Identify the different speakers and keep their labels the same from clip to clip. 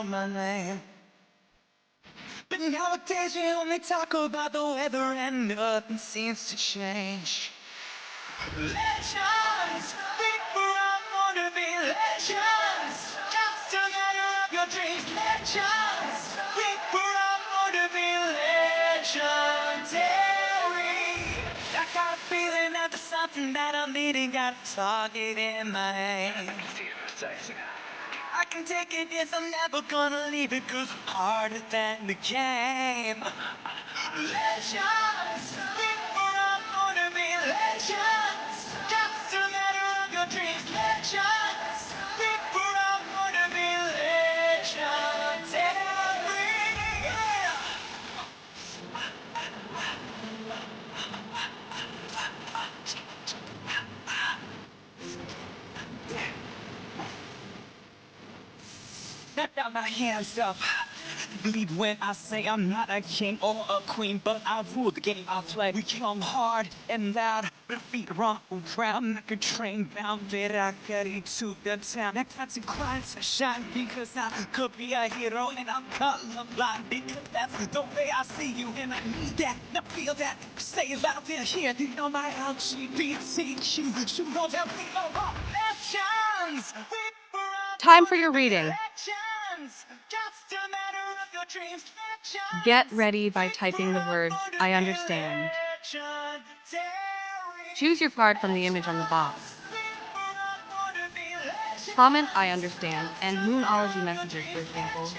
Speaker 1: know my name. But nowadays we only talk about the weather and nothing seems to change. Legends, people are born to be legends. Just a matter of your dreams. Legends, people are born to be legendary. I got a feeling that there's something that I'm needing. Got a target in my hand. I can take it, yes, I'm never gonna leave it, 'cause I'm harder than the game. Legends, people are born to be legends. Just a matter of your dreams. Legends, people are born to be legendary. Yeah. Now my hands up. Believe when I say I'm not a king or a queen, but I rule the game I play. We come hard and loud, but feet wrong round like a train bound. That I got into the town. Next time to cry to shine, because I could be a hero and I'm colorblind, because that's the way I see you, and I need that, and I feel that. Say it loud and here, you know my LGBTQ. Shoot all that we know all legends.
Speaker 2: Time for your reading. Get ready by typing the words, I understand. Choose your card from the image on the box. Comment I understand and Moonology messages, for example.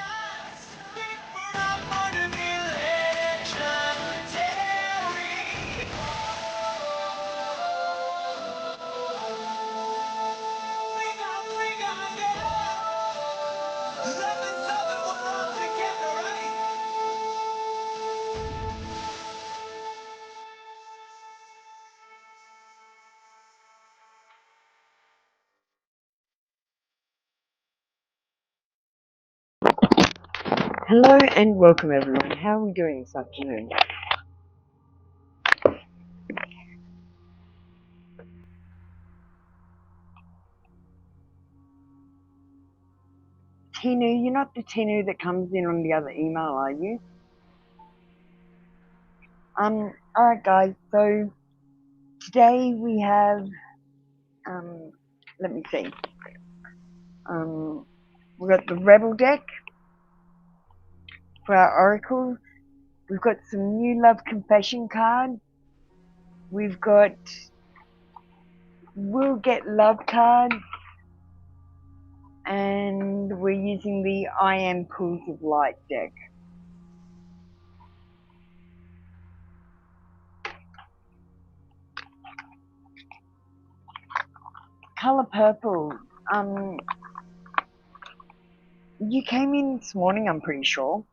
Speaker 3: Hello and welcome everyone. How are we doing this afternoon? Tinu, you're not the Tinu that comes in on the other email, are you? Alright guys, so today we have, let me see, we've got the Rebel deck for our oracles. We've got some new love confession cards. We've got We'll Get Love cards. And we're using the I Am Pools of Light deck. Color purple. You came in this morning, I'm pretty sure.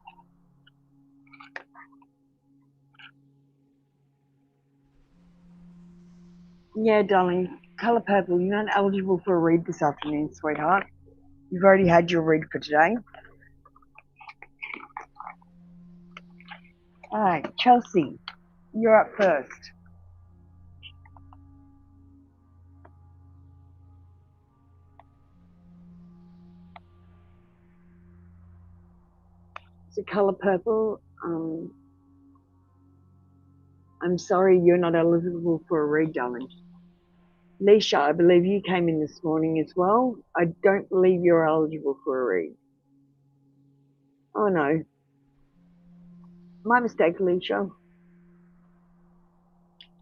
Speaker 3: Yeah, darling. Color purple. You're not eligible for a read this afternoon, sweetheart. You've already had your read for today. Alright, Chelsea, you're up first. So color purple, I'm sorry you're not eligible for a read, darling. Leisha, I believe you came in this morning as well. I don't believe you're eligible for a read. Oh no. My mistake, Leisha.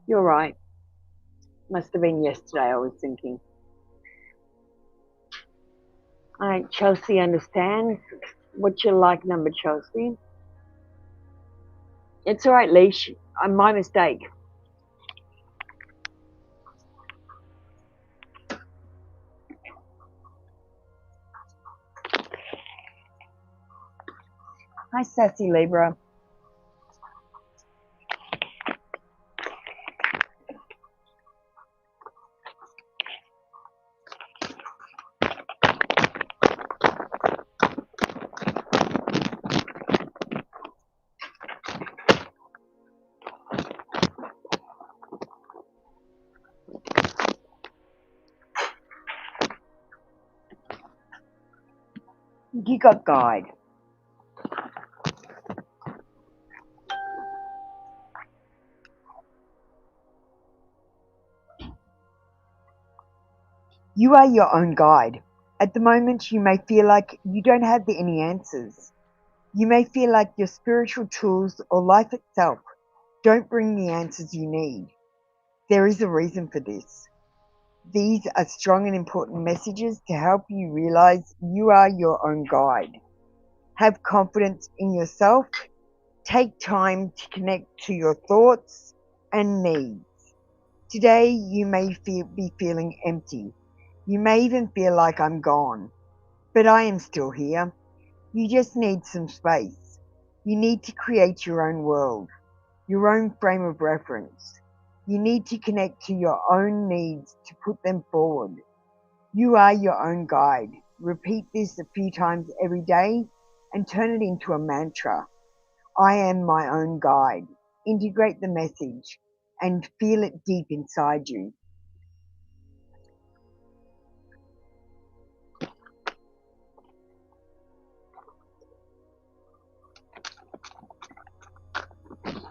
Speaker 3: You're right. Must have been yesterday, I was thinking. Alright, Chelsea understands. What's your like number, Chelsea? It's alright, Leash. My mistake. Hi, Sassy Libra. You got guide. You are your own guide. At the moment, you may feel like you don't have any answers. You may feel like your spiritual tools or life itself don't bring the answers you need. There is a reason for this. These are strong and important messages to help you realize you are your own guide. Have confidence in yourself. Take time to connect to your thoughts and needs. Today, you may be feeling empty. You may even feel like I'm gone, but I am still here. You just need some space. You need to create your own world, your own frame of reference. You need to connect to your own needs to put them forward. You are your own guide. Repeat this a few times every day and turn it into a mantra. I am my own guide. Integrate the message and feel it deep inside you.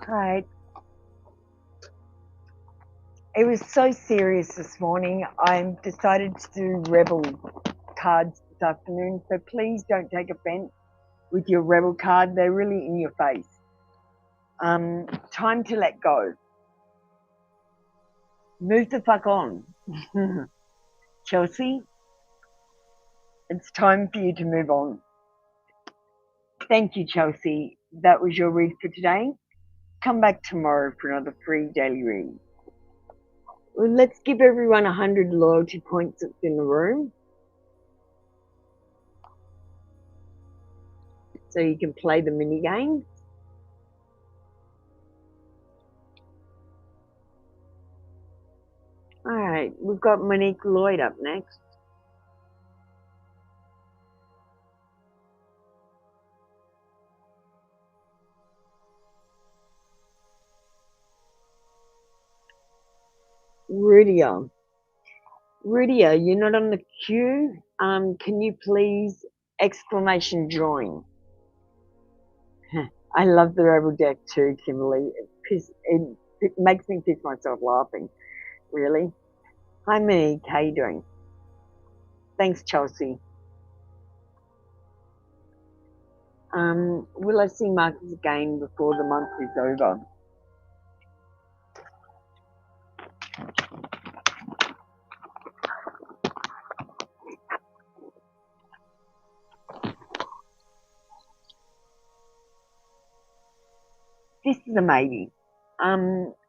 Speaker 3: Right. It was so serious this morning. I decided to do rebel cards this afternoon, so please don't take offense with your rebel card. They're really in your face. Time to let go. Move the fuck on. Chelsea, it's time for you to move on. Thank you, Chelsea. That was your read for today. Come back tomorrow for another free daily read. Well, let's give everyone 100 loyalty points that's in the room, so you can play the mini game. All right, we've got Monique Lloyd up next. Rudia, you're not on the queue. Can you please exclamation join? I love the rebel deck too, Kimberly. It makes me piss myself laughing. Really. Hi, Monique. How you doing? Thanks, Chelsea. Will I see Marcus again before the month is over? This is a maybe.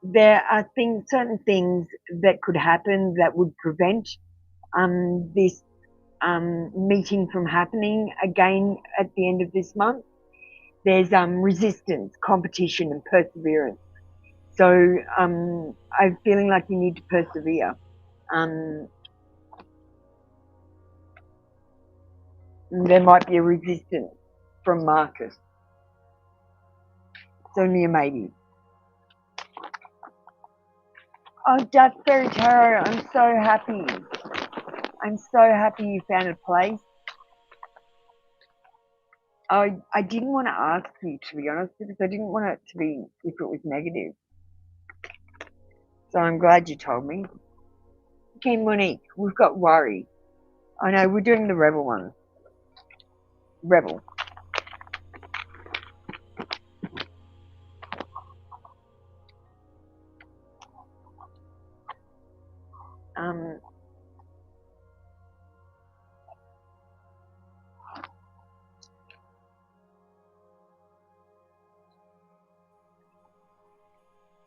Speaker 3: There are certain things that could happen that would prevent this meeting from happening again at the end of this month. There's resistance, competition, and perseverance. So I'm feeling like you need to persevere. There might be a resistance from Marcus. It's only a maybe. Oh, Dutch Fairy Tarot, I'm so happy. I'm so happy you found a place. I didn't want to ask you, to be honest, because I didn't want it to be if it was negative. So I'm glad you told me. Okay, Monique, we've got worry. I know, we're doing the rebel one. Rebel.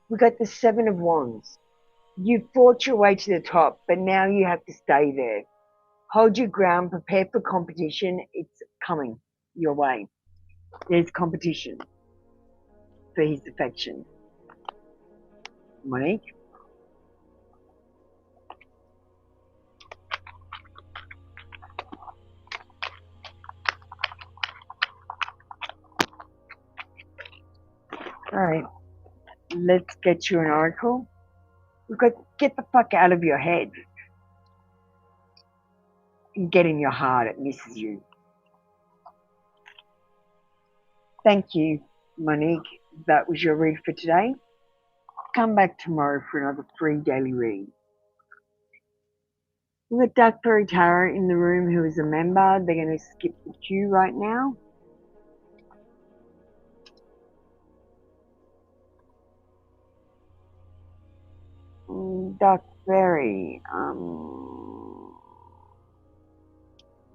Speaker 3: We got the Seven of Wands. You fought your way to the top, but now you have to stay there. Hold your ground, prepare for competition. It's coming your way. There's competition for his affection. Monique? All right, let's get you an oracle. We've got get the fuck out of your head and get in your heart. It misses you. Thank you, Monique. That was your read for today. Come back tomorrow for another free daily read. We've got Dark Fairy Tarot in the room who is a member. They're going to skip the queue right now. Dark Fairy,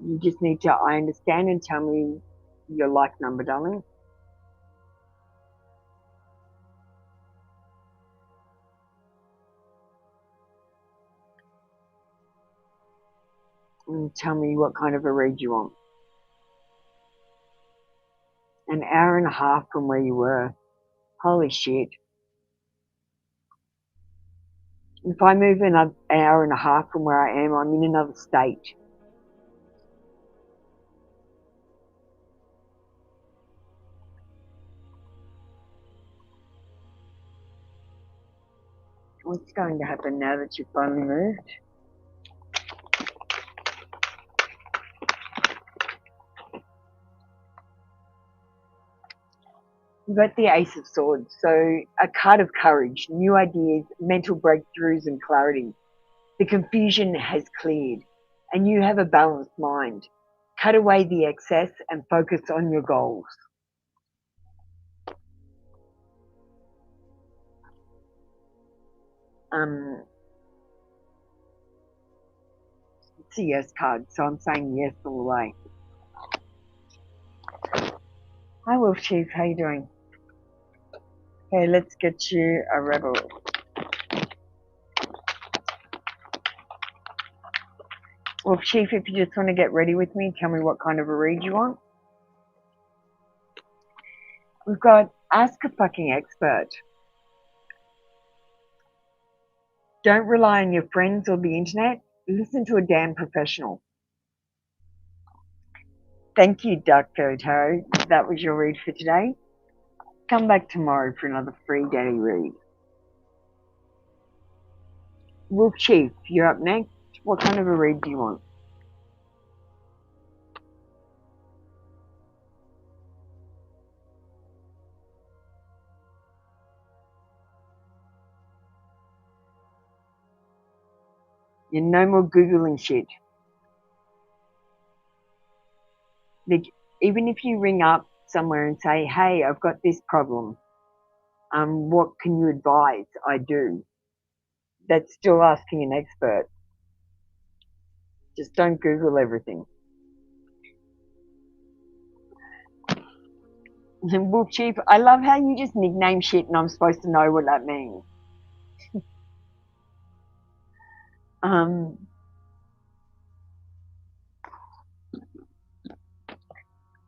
Speaker 3: you just need to, I understand, and tell me your like number, darling. And tell me what kind of a read you want. An hour and a half from where you were. Holy shit. If I move another hour and a half from where I am, I'm in another state. What's going to happen now that you've finally moved? You've got the Ace of Swords, so a card of courage, new ideas, mental breakthroughs and clarity. The confusion has cleared and you have a balanced mind. Cut away the excess and focus on your goals. It's a yes card, so I'm saying yes all the way. Hi Wolf Chief, how you doing? Okay, let's get you a rebel. Wolf Chief, if you just want to get ready with me, tell me what kind of a read you want. We've got Ask a Fucking Expert. Don't rely on your friends or the internet. Listen to a damn professional. Thank you, Dark Fairy Tarot. That was your read for today. Come back tomorrow for another free daily read. Wolf Chief, you're up next. What kind of a read do you want? You're no more Googling shit. Like, even if you ring up somewhere and say, hey, I've got this problem, what can you advise I do? That's still asking an expert. Just don't Google everything. Wolf Chief, I love how you just nickname shit and I'm supposed to know what that means.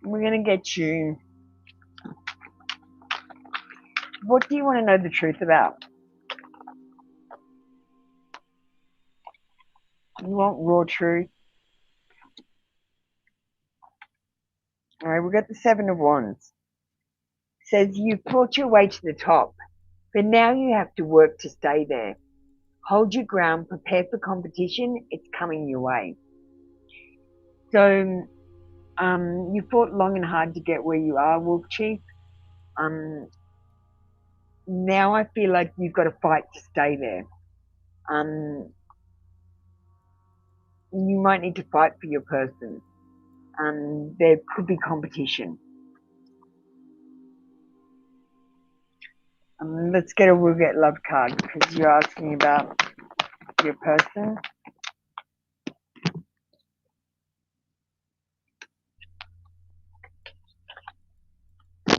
Speaker 3: We're going to get you. What do you want to know the truth about? You want raw truth? All right, we've got the Seven of Wands. It says you've fought your way to the top, but now you have to work to stay there. Hold your ground, prepare for competition. It's coming your way. So you fought long and hard to get where you are, Wolf Chief. Now I feel like you've got to fight to stay there. You might need to fight for your person. There could be competition. Let's get a We'll Get Love card because you're asking about your person.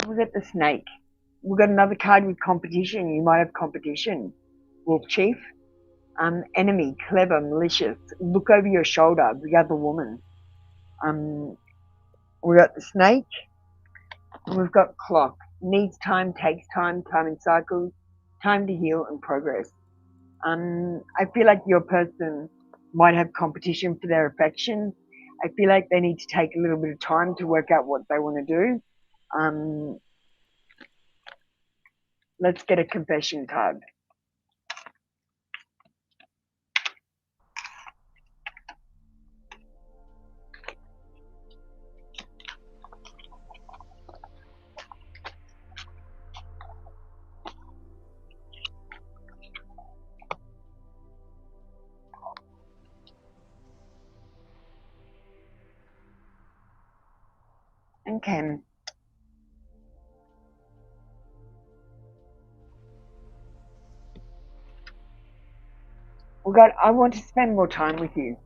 Speaker 3: We'll get the Snake. We've got another card with competition. You might have competition, Wolf Chief. Enemy, clever, malicious. Look over your shoulder, the other woman. We've got the Snake. We've got Clock. Needs time, takes time, time in cycles, time to heal and progress. I feel like your person might have competition for their affection. I feel like they need to take a little bit of time to work out what they want to do. Let's get a confession card. Okay. Well, God, I want to spend more time with you.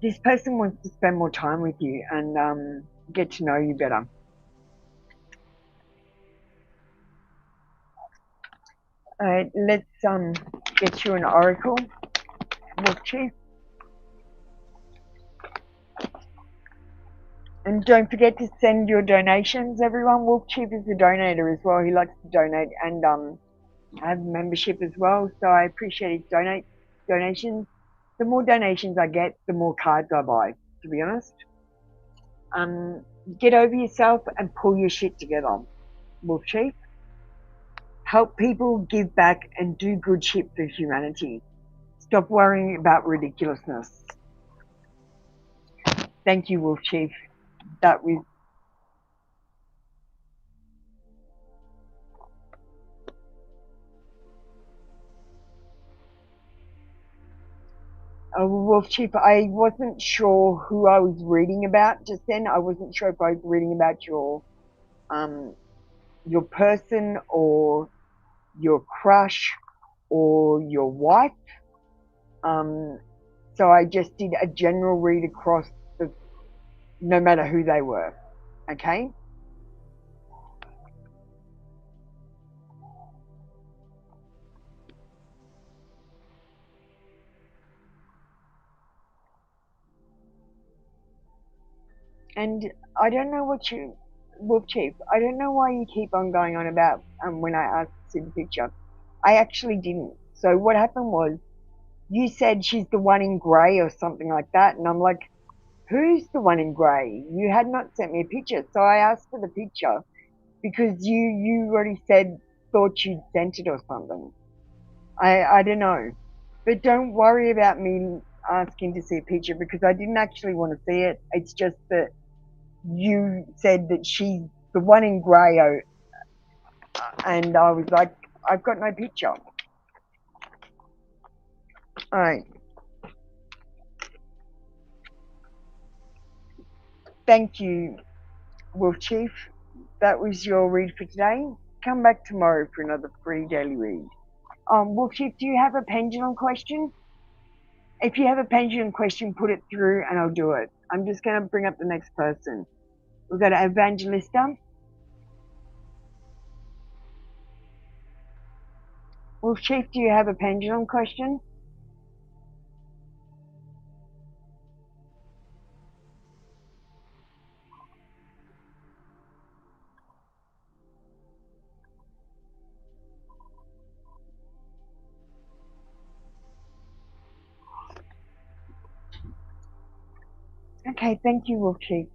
Speaker 3: This person wants to spend more time with you and get to know you better. All right, let's get you an oracle, Wolf Chief. And don't forget to send your donations, everyone. Wolf Chief is a donator as well. He likes to donate and have membership as well. So I appreciate his donations. The more donations I get, the more cards I buy, to be honest. Get over yourself and pull your shit together, Wolf Chief. Help people, give back, and do good shit for humanity. Stop worrying about ridiculousness. Thank you, Wolf Chief. That was Wolf Chief. I wasn't sure who I was reading about just then. I wasn't sure if I was reading about your person or your crush or your wife. So I just did a general read across no matter who they were. Okay. And I don't know Wolf Chief, I don't know why you keep on going on about when I asked to see the picture. I actually didn't. So what happened was you said she's the one in grey or something like that. And I'm like, who's the one in grey? You had not sent me a picture. So I asked for the picture because you already thought you'd sent it or something. I don't know. But don't worry about me asking to see a picture because I didn't actually want to see it. It's just that you said that she's the one in grey, and I was like, I've got no picture. All right. Thank you, Wolf Chief. That was your read for today. Come back tomorrow for another free daily read. Wolf Chief, do you have a pendulum question? If you have a pendulum question, put it through and I'll do it. I'm just going to bring up the next person. We've got Evangelista. Wolf Chief, do you have a pendulum question? Okay, thank you, Wolf Chief.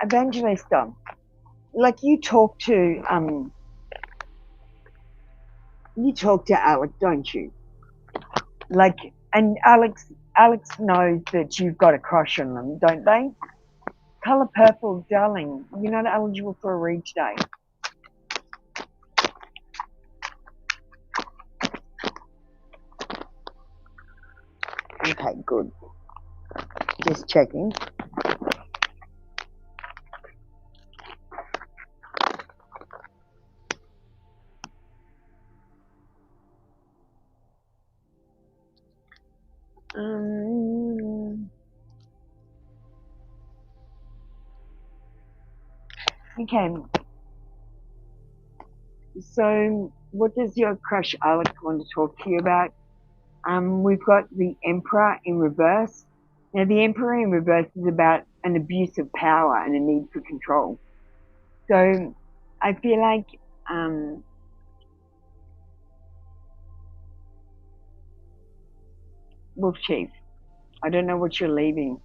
Speaker 3: Evangelista, like you talk to Alex, don't you? Like, and Alex knows that you've got a crush on them, don't they? Color purple, darling. You're not eligible for a read today. Okay, good. Just checking. Okay. So, what does your crush Alex want to talk to you about? We've got the Emperor in reverse. Now, the Emperor in reverse is about an abuse of power and a need for control. So, I feel like Wolf Chief, I don't know what you're leaving.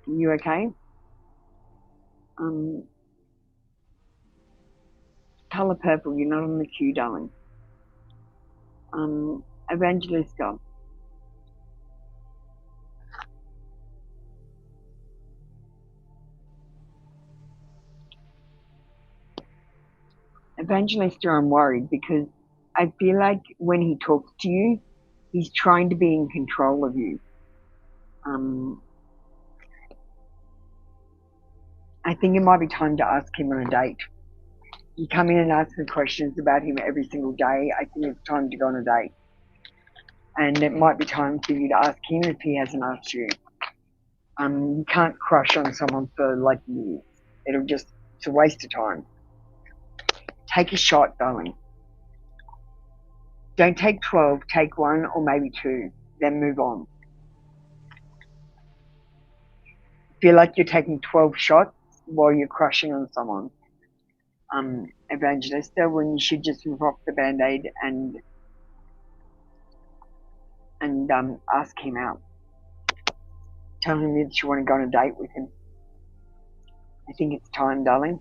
Speaker 3: You okay? Color purple, you're not on the queue, darling. Evangelista. Evangelista, I'm worried because I feel like when he talks to you, he's trying to be in control of you. I think it might be time to ask him on a date. You come in and ask me questions about him every single day. I think it's time to go on a date. And it might be time for you to ask him if he hasn't asked you. You can't crush on someone for like years. It's a waste of time. Take a shot, darling. Don't take 12, take 1 or maybe 2, then move on. Feel like you're taking 12 shots while you're crushing on someone. Evangelista, when you should just rip off the band-aid and ask him out. Tell him that you want to go on a date with him. I think it's time, darling.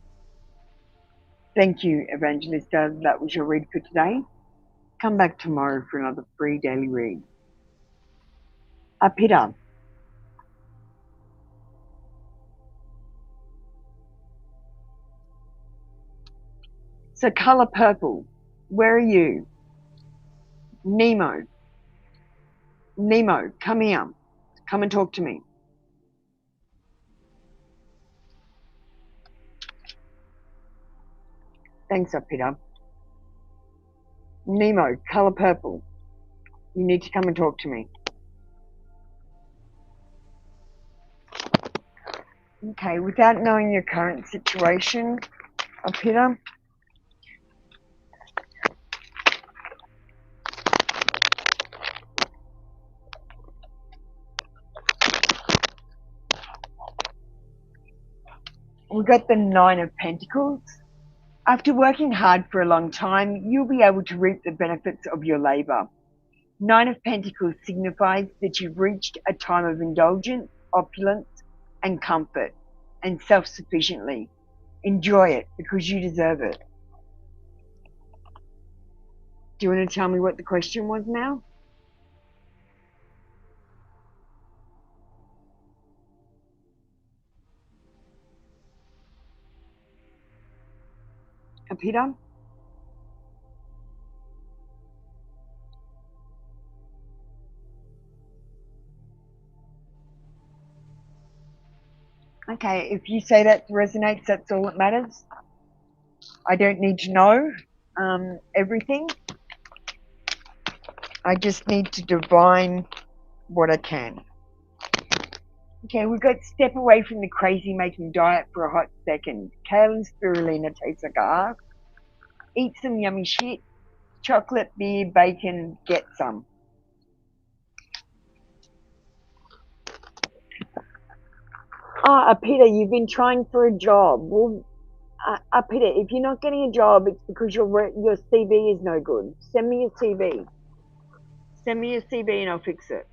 Speaker 3: Thank you, Evangelista. That was your read for today. Come back tomorrow for another free daily read. Peter. So color purple, where are you? Nemo, come here. Come and talk to me. Thanks, Peter. Nemo, color purple. You need to come and talk to me. Okay, without knowing your current situation, Peter, we got the 9 of Pentacles. After working hard for a long time, you'll be able to reap the benefits of your labor. 9 of Pentacles signifies that you've reached a time of indulgence, opulence, and comfort, and self-sufficiently. Enjoy it because you deserve it. Do you want to tell me what the question was now? Peter? Okay, if you say that resonates, that's all that matters. I don't need to know everything. I just need to divine what I can. Okay, we've got step away from the crazy making diet for a hot second. Kale and spirulina tastes like a eat some yummy shit. Chocolate, beer, bacon, get some. Peter, you've been trying for a job. Well, Peter, if you're not getting a job, it's because your CV is no good. Send me your CV. Send me your CV and I'll fix it.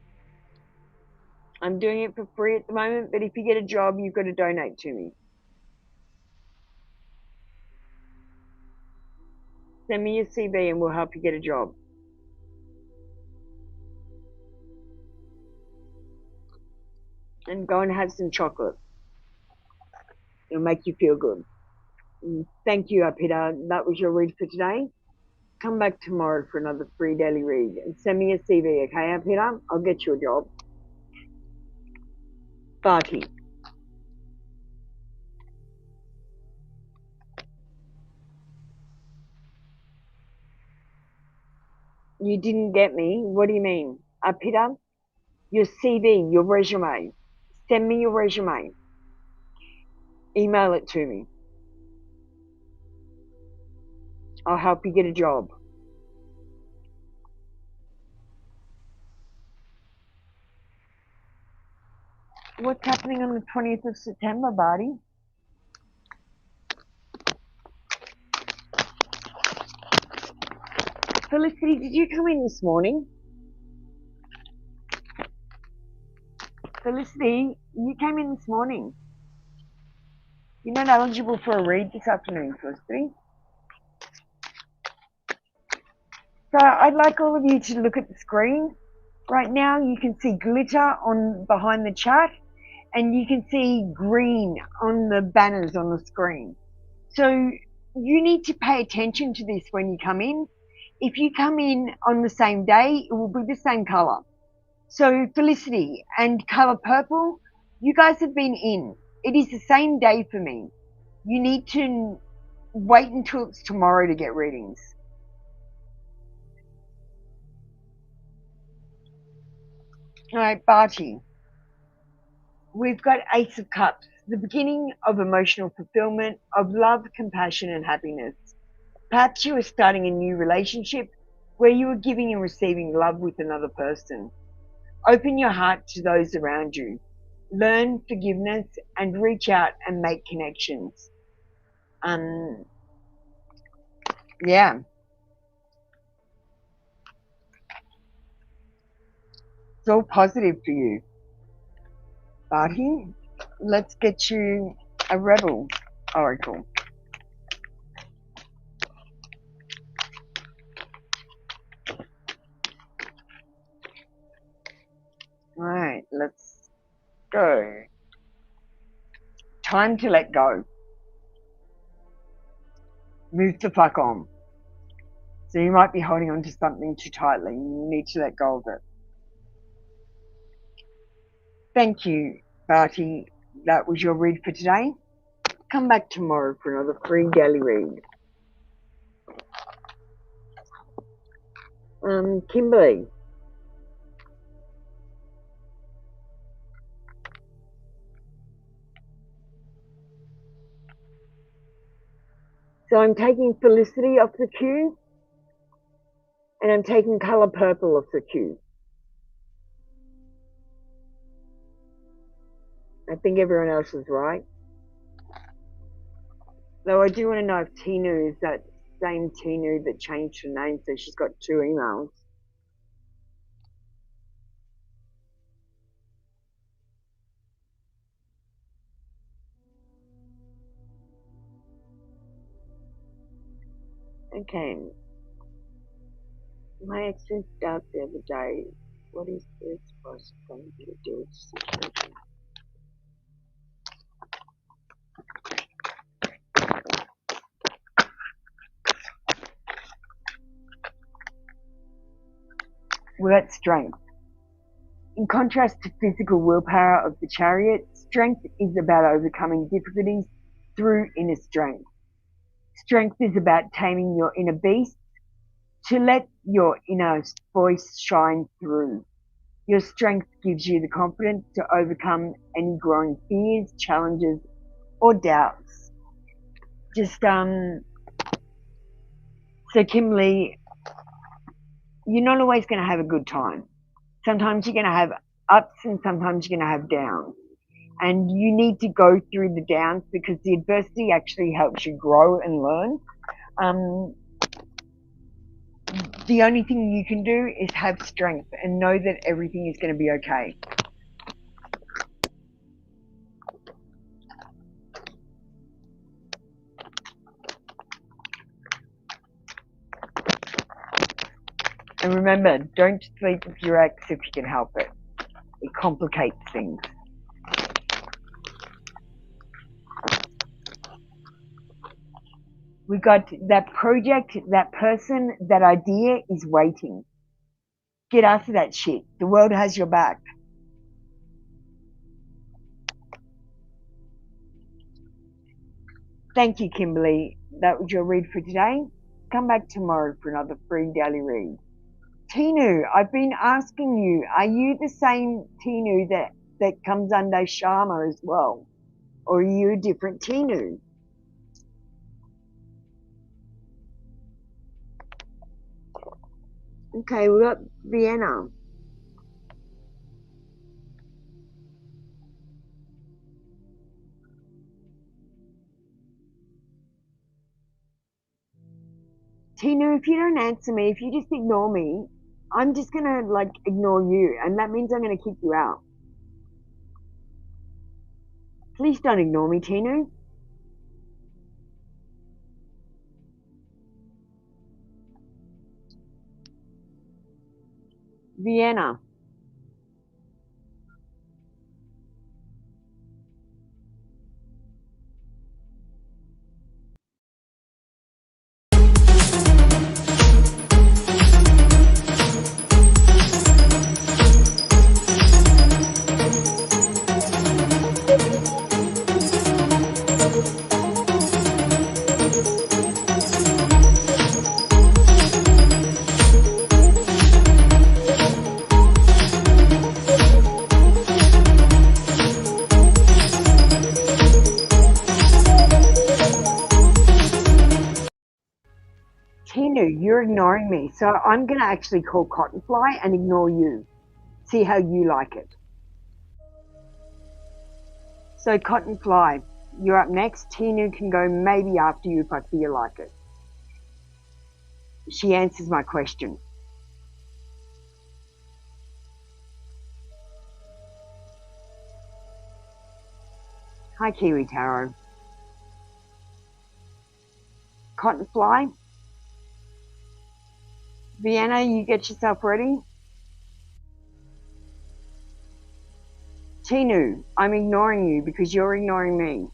Speaker 3: I'm doing it for free at the moment, but if you get a job, you've got to donate to me. Send me your CV and we'll help you get a job. And go and have some chocolate. It'll make you feel good. Thank you, Peter. That was your read for today. Come back tomorrow for another free daily read and send me a CV, okay, Peter? I'll get you a job. Barty. You didn't get me? What do you mean? Peter, your CV, your resume. Send me your resume. Email it to me. I'll help you get a job. What's happening on the 20th of September, Barty? Felicity, did you come in this morning? Felicity, you came in this morning. You're not eligible for a read this afternoon, Felicity. So I'd like all of you to look at the screen. Right now you can see glitter on behind the chat and you can see green on the banners on the screen. So you need to pay attention to this when you come in. If you come in on the same day, it will be the same color. So Felicity and color purple, you guys have been in. It is the same day for me. You need to wait until it's tomorrow to get readings. All right, Barty. We've got Ace of Cups, the beginning of emotional fulfillment, of love, compassion, and happiness. Perhaps you are starting a new relationship where you are giving and receiving love with another person. Open your heart to those around you. Learn forgiveness and reach out and make connections. Yeah. It's all positive for you. Barty, let's get you a rebel oracle. All right, let's go. Time to let go. Move the fuck on. So you might be holding on to something too tightly. You need to let go of it. Thank you, Barty. That was your read for today. Come back tomorrow for another free daily read. Kimberly. So I'm taking Felicity off the queue, and I'm taking color purple off the queue. I think everyone else is right. Though I do want to know if Tinu is that same Tinu that changed her name, so she's got 2 emails. Okay. My accident started the other day. What is this boss going to do with the situation? Well, that's strength. In contrast to physical willpower of the chariot, strength is about overcoming difficulties through inner strength. Strength is about taming your inner beast to let your inner voice shine through. Your strength gives you the confidence to overcome any growing fears, challenges, or doubts. So Kimberly, you're not always going to have a good time. Sometimes you're going to have ups and sometimes you're going to have downs. And you need to go through the downs because the adversity actually helps you grow and learn. The only thing you can do is have strength and know that everything is going to be okay. And remember, don't sleep with your ex if you can help it. It complicates things. We got that project, that person, that idea is waiting. Get after that shit. The world has your back. Thank you, Kimberly. That was your read for today. Come back tomorrow for another free daily read. Tinu, I've been asking you, are you the same Tinu that comes under Sharma as well? Or are you a different Tinu? Okay, we got Vienna. Tinu, if you don't answer me, if you just ignore me, I'm just gonna ignore you, and that means I'm gonna kick you out. Please don't ignore me, Tinu. Vienna. you're ignoring me. So I'm going to actually call Cottonfly and ignore you. See how you like it. So Cottonfly, you're up next. Tinu can go maybe after you if I feel like it. She answers my question. Hi, Kiwi Tarot. Cottonfly. Vienna, you get yourself ready. Tinu, I'm ignoring you because you're ignoring me.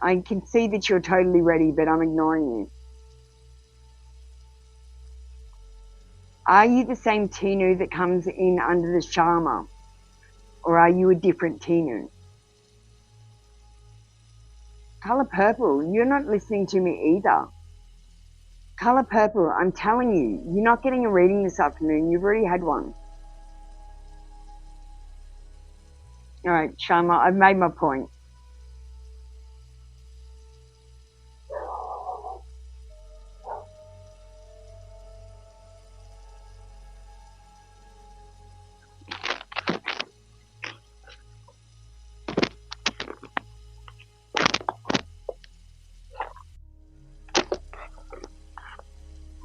Speaker 3: I can see that you're totally ready, but I'm ignoring you. Are you the same Tinu that comes in under the Sharma? Or are you a different Tinu? Color purple, you're not listening to me either. Color purple, I'm telling you, you're not getting a reading this afternoon. You've already had one. All right, Sharma, I've made my point.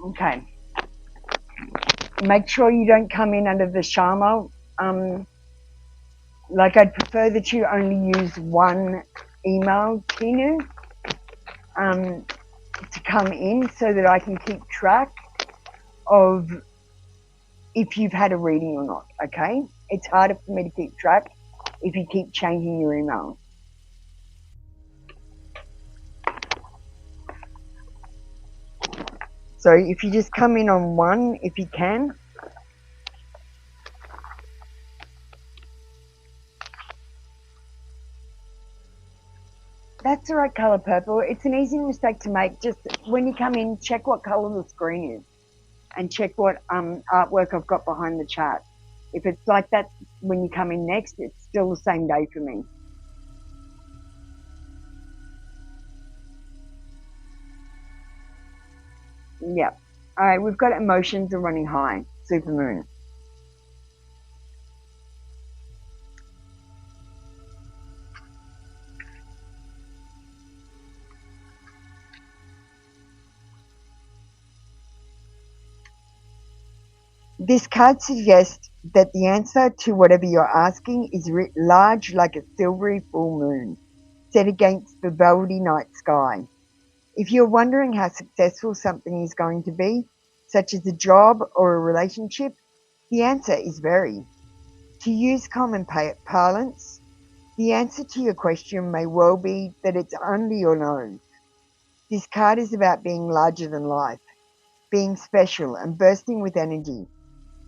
Speaker 3: Okay. Make sure you don't come in under the Sharma. Like, I'd prefer that you only use one email, Tinu, to come in so that I can keep track of if you've had a reading or not, okay? It's harder for me to keep track if you keep changing your email. So if you just come in on one, if you can. That's all right, color purple. It's an easy mistake to make. Just when you come in, check what color the screen is and check what artwork I've got behind the chat. If it's like that when you come in next, it's still the same day for me. Yeah. All right, we've got emotions are running high. Supermoon. This card suggests that the answer to whatever you're asking is writ large like a silvery full moon set against the velvety night sky. If you're wondering how successful something is going to be, such as a job or a relationship, the answer is very. To use common parlance, the answer to your question may well be that it's under your nose. This card is about being larger than life, being special and bursting with energy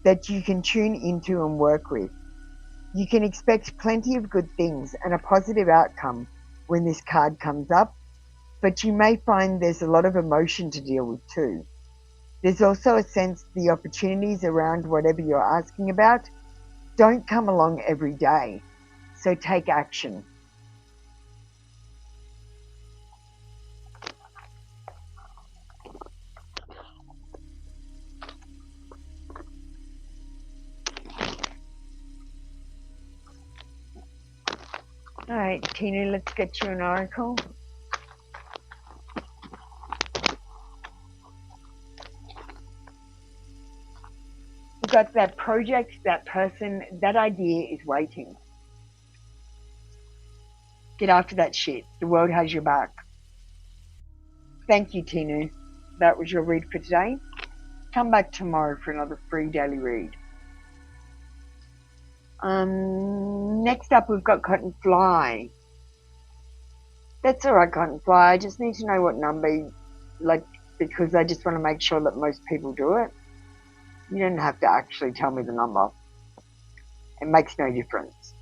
Speaker 3: that you can tune into and work with. You can expect plenty of good things and a positive outcome when this card comes up, but you may find there's a lot of emotion to deal with too. There's also a sense the opportunities around whatever you're asking about don't come along every day, so take action. All right, Tina, let's get you an oracle. We've got that project, that person, that idea is waiting. Get after that shit. The world has your back. Thank you, Tinu. That was your read for today. Come back tomorrow for another free daily read. Next up, we've got Cottonfly. That's all right, Cottonfly. I just need to know what number, because I just want to make sure that most people do it. You don't have to actually tell me the number. It makes no difference.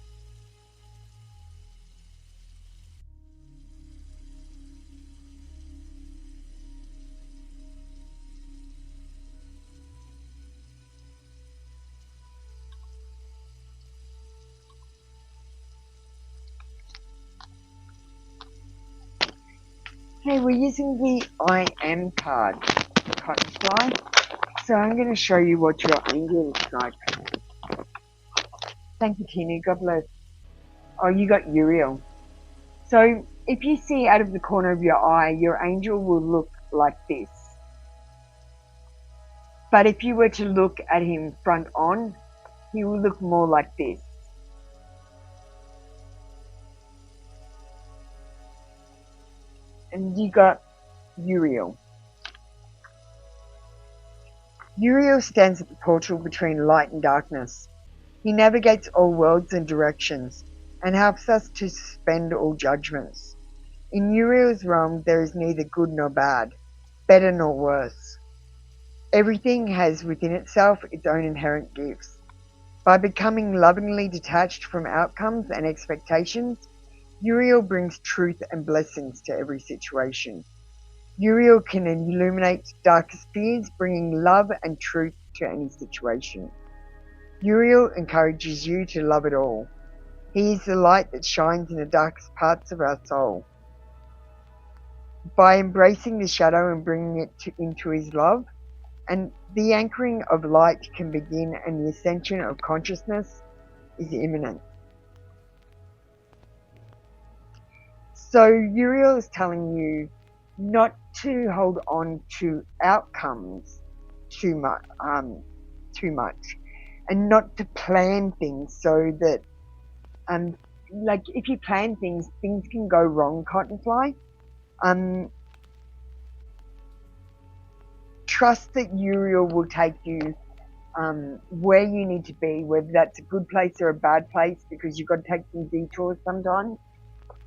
Speaker 3: Okay, we're using the I Am card, Cottonfly. So I'm going to show you what your angel looks like. Thank you, Tina. God bless. Oh, you got Uriel. So if you see out of the corner of your eye, your angel will look like this. But if you were to look at him front on, he will look more like this. And you got Uriel. Uriel stands at the portal between light and darkness. He navigates all worlds and directions and helps us to suspend all judgments. In Uriel's realm, there is neither good nor bad, better nor worse. Everything has within itself its own inherent gifts. By becoming lovingly detached from outcomes and expectations, Uriel brings truth and blessings to every situation. Uriel can illuminate darkest fears, bringing love and truth to any situation. Uriel encourages you to love it all. He is the light that shines in the darkest parts of our soul. By embracing the shadow and bringing it into his love, and the anchoring of light can begin, and the ascension of consciousness is imminent. So Uriel is telling you not to hold on to outcomes too much, and not to plan things so that, like if you plan things, things can go wrong, Cottonfly. Trust that Uriel will take you where you need to be, whether that's a good place or a bad place, because you've got to take some detours sometimes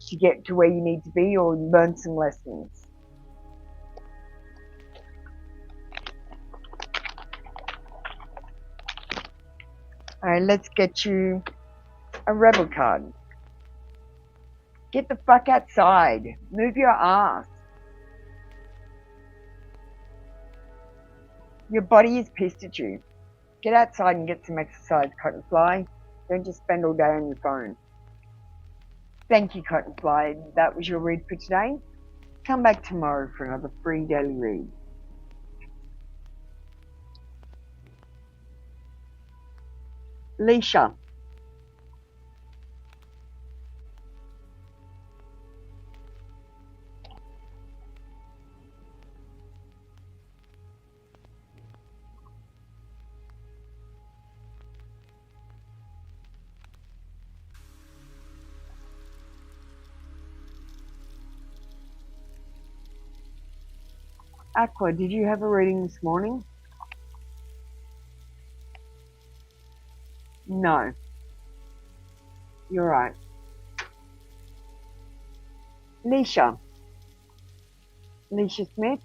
Speaker 3: to get to where you need to be or learn some lessons. Alright, let's get you a rebel card. Get the fuck outside. Move your ass. Your body is pissed at you. Get outside and get some exercise, Cottonfly. Don't just spend all day on your phone. Thank you, Cottonfly. That was your read for today. Come back tomorrow for another free daily read. Leisha. Aqua, did you have a reading this morning? No. You're right. Leisha. Leisha Smith.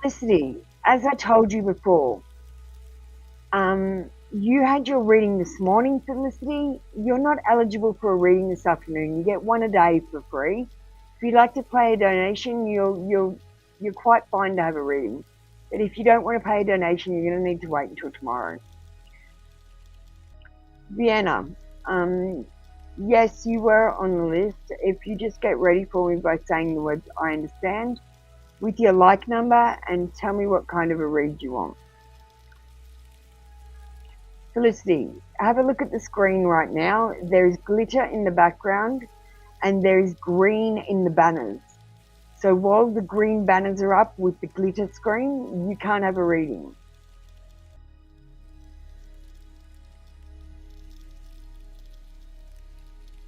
Speaker 3: Felicity, as I told you before, you had your reading this morning, Felicity. You're not eligible for a reading this afternoon. You get one a day for free. If you'd like to pay a donation, you're quite fine to have a reading. But if you don't want to pay a donation, you're going to need to wait until tomorrow. Vienna, yes, you were on the list. If you just get ready for me by saying the words "I understand" with your like number and tell me what kind of a read you want. Felicity, have a look at the screen right now. There's glitter in the background and there's green in the banners. So while the green banners are up with the glitter screen, you can't have a reading.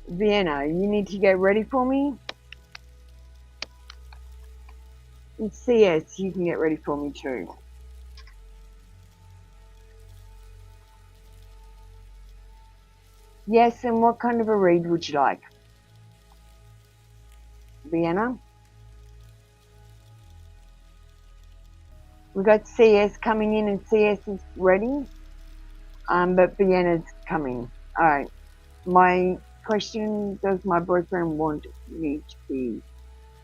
Speaker 3: Vienna, you need to get ready for me. And CS, you can get ready for me too. Yes, and what kind of a read would you like? Vienna? We've got CS coming in and CS is ready, but Vienna's coming. All right. My question, does my boyfriend want me to be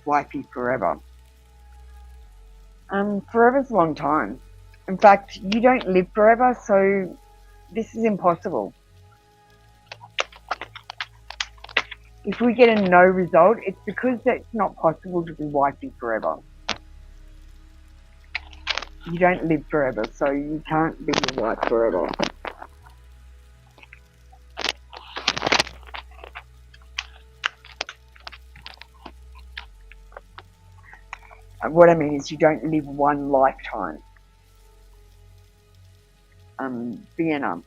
Speaker 3: wifey forever? Forever's a long time. In fact, you don't live forever, so this is impossible. If we get a no result, it's because it's not possible to be wifey forever. You don't live forever, so you can't be your wife forever. What I mean is you don't live one lifetime. Vienna.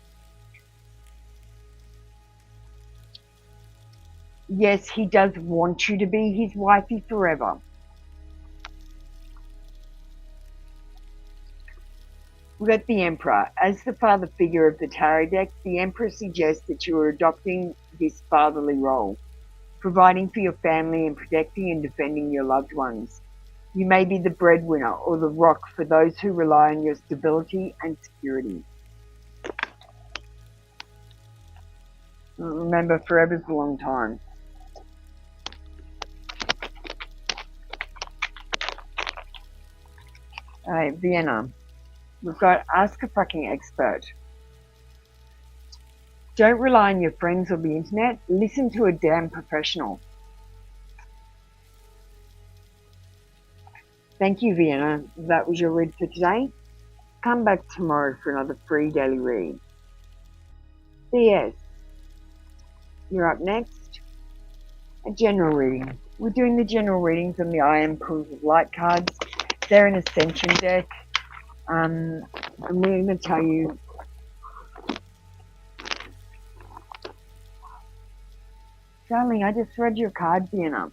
Speaker 3: Yes, he does want you to be his wifey forever. We've got the Emperor. As the father figure of the tarot deck, the Emperor suggests that you are adopting this fatherly role, providing for your family and protecting and defending your loved ones. You may be the breadwinner or the rock for those who rely on your stability and security. Remember, forever's a long time. All right, Vienna. We've got Ask a Fucking Expert. Don't rely on your friends or the internet. Listen to a damn professional. Thank you, Vienna. That was your read for today. Come back tomorrow for another free daily read. CS. You're up next. A general reading. We're doing the general readings on the I Am Pools of Light cards. They're an Ascension deck. I'm going to tell you. Darling, I just read your card, Vienna.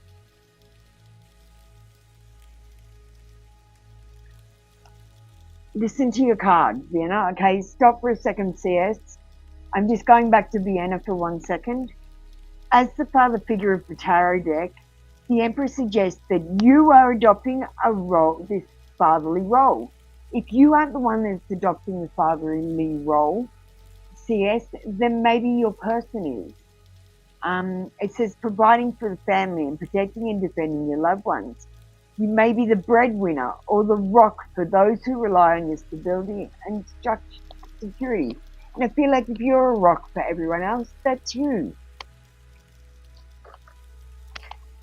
Speaker 3: Listen to your card, Vienna. Okay, stop for a second, CS. I'm just going back to Vienna for 1 second. As the father figure of the tarot deck, the Emperor suggests that you are adopting a role, this fatherly role. If you aren't the one that's adopting the fatherly role, CS, then maybe your person is. It says providing for the family and protecting and defending your loved ones. You may be the breadwinner or the rock for those who rely on your stability and security. And I feel like if you're a rock for everyone else, that's you.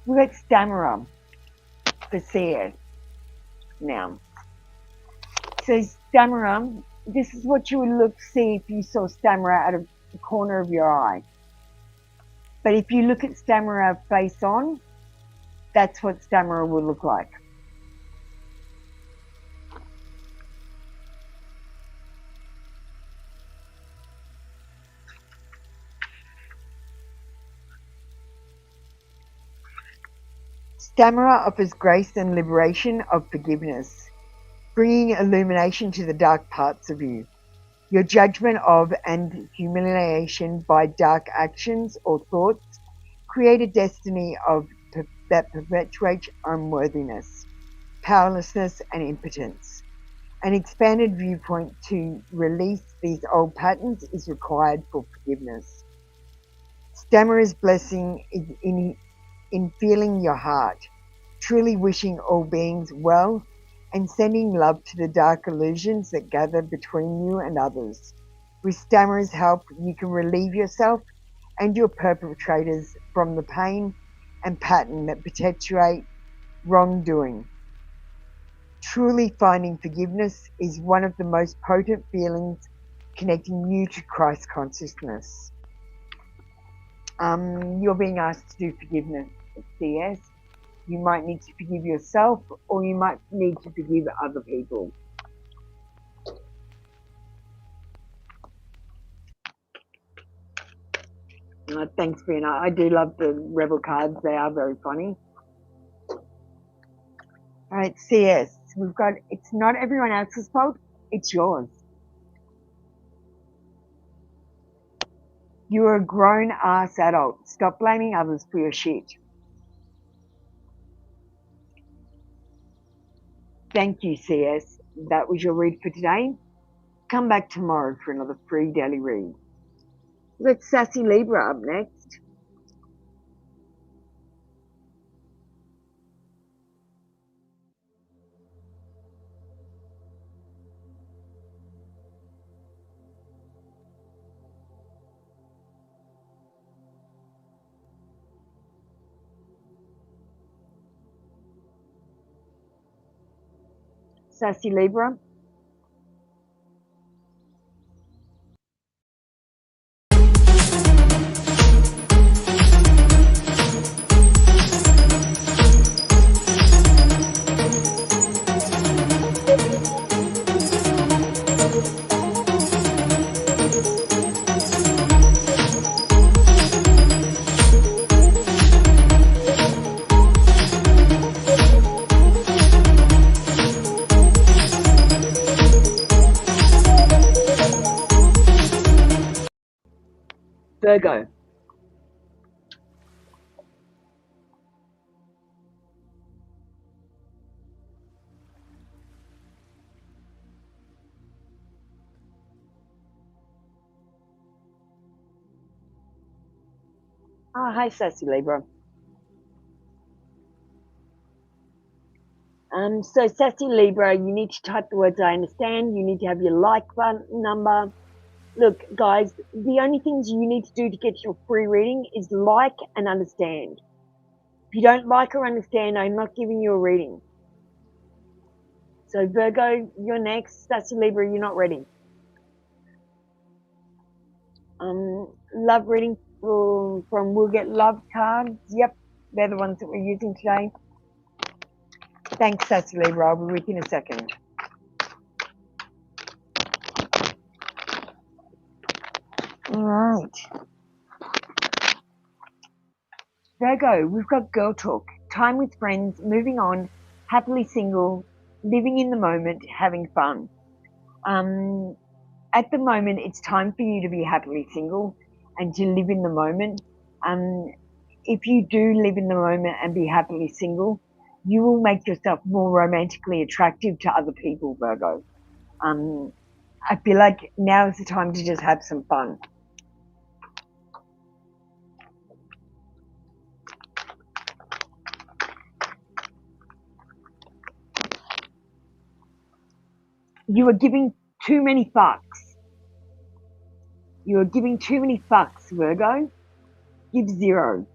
Speaker 3: We've got Stammerer for CS now. So Stammerer, this is what you would see if you saw Stammerer out of the corner of your eye. But if you look at Stammerer face on, that's what Stammerer will look like. Stammerer offers grace and liberation of forgiveness, bringing illumination to the dark parts of you. Your judgment of and humiliation by dark actions or thoughts create a destiny that perpetuates unworthiness, powerlessness, and impotence. An expanded viewpoint to release these old patterns is required for forgiveness. Stammerer's blessing is in feeling your heart, truly wishing all beings well, and sending love to the dark illusions that gather between you and others. With Stammerer's help, you can relieve yourself and your perpetrators from the pain and pattern that perpetuate wrongdoing. Truly finding forgiveness is one of the most potent feelings connecting you to Christ consciousness. You're being asked to do forgiveness, CS. You might need to forgive yourself, or you might need to forgive other people. Thanks, Fiona. I do love the Rebel cards. They are very funny. All right, CS. We've got, it's not everyone else's fault, it's yours. You're a grown-ass adult. Stop blaming others for your shit. Thank you, CS. That was your read for today. Come back tomorrow for another free daily read. We've got Sassy Libra up next. Sassy Libra. Virgo. Hi, Sassy Libra. So Sassy Libra, you need to type the words I understand. You need to have your like button number. Look, guys, the only things you need to do to get your free reading is like and understand. If you don't like or understand, I'm not giving you a reading. So Virgo, you're next. Sassy Libra, you're not ready. Love reading from We'll Get Love cards. Yep, they're the ones that we're using today. Thanks, Sassy Libra. I'll be with you in a second. All right. Virgo, we've got girl talk, time with friends, moving on, happily single, living in the moment, having fun. At the moment, it's time for you to be happily single and to live in the moment. If you do live in the moment and be happily single, you will make yourself more romantically attractive to other people, Virgo. I feel like now is the time to just have some fun. You are giving too many fucks. You are giving too many fucks, Virgo. Give 0.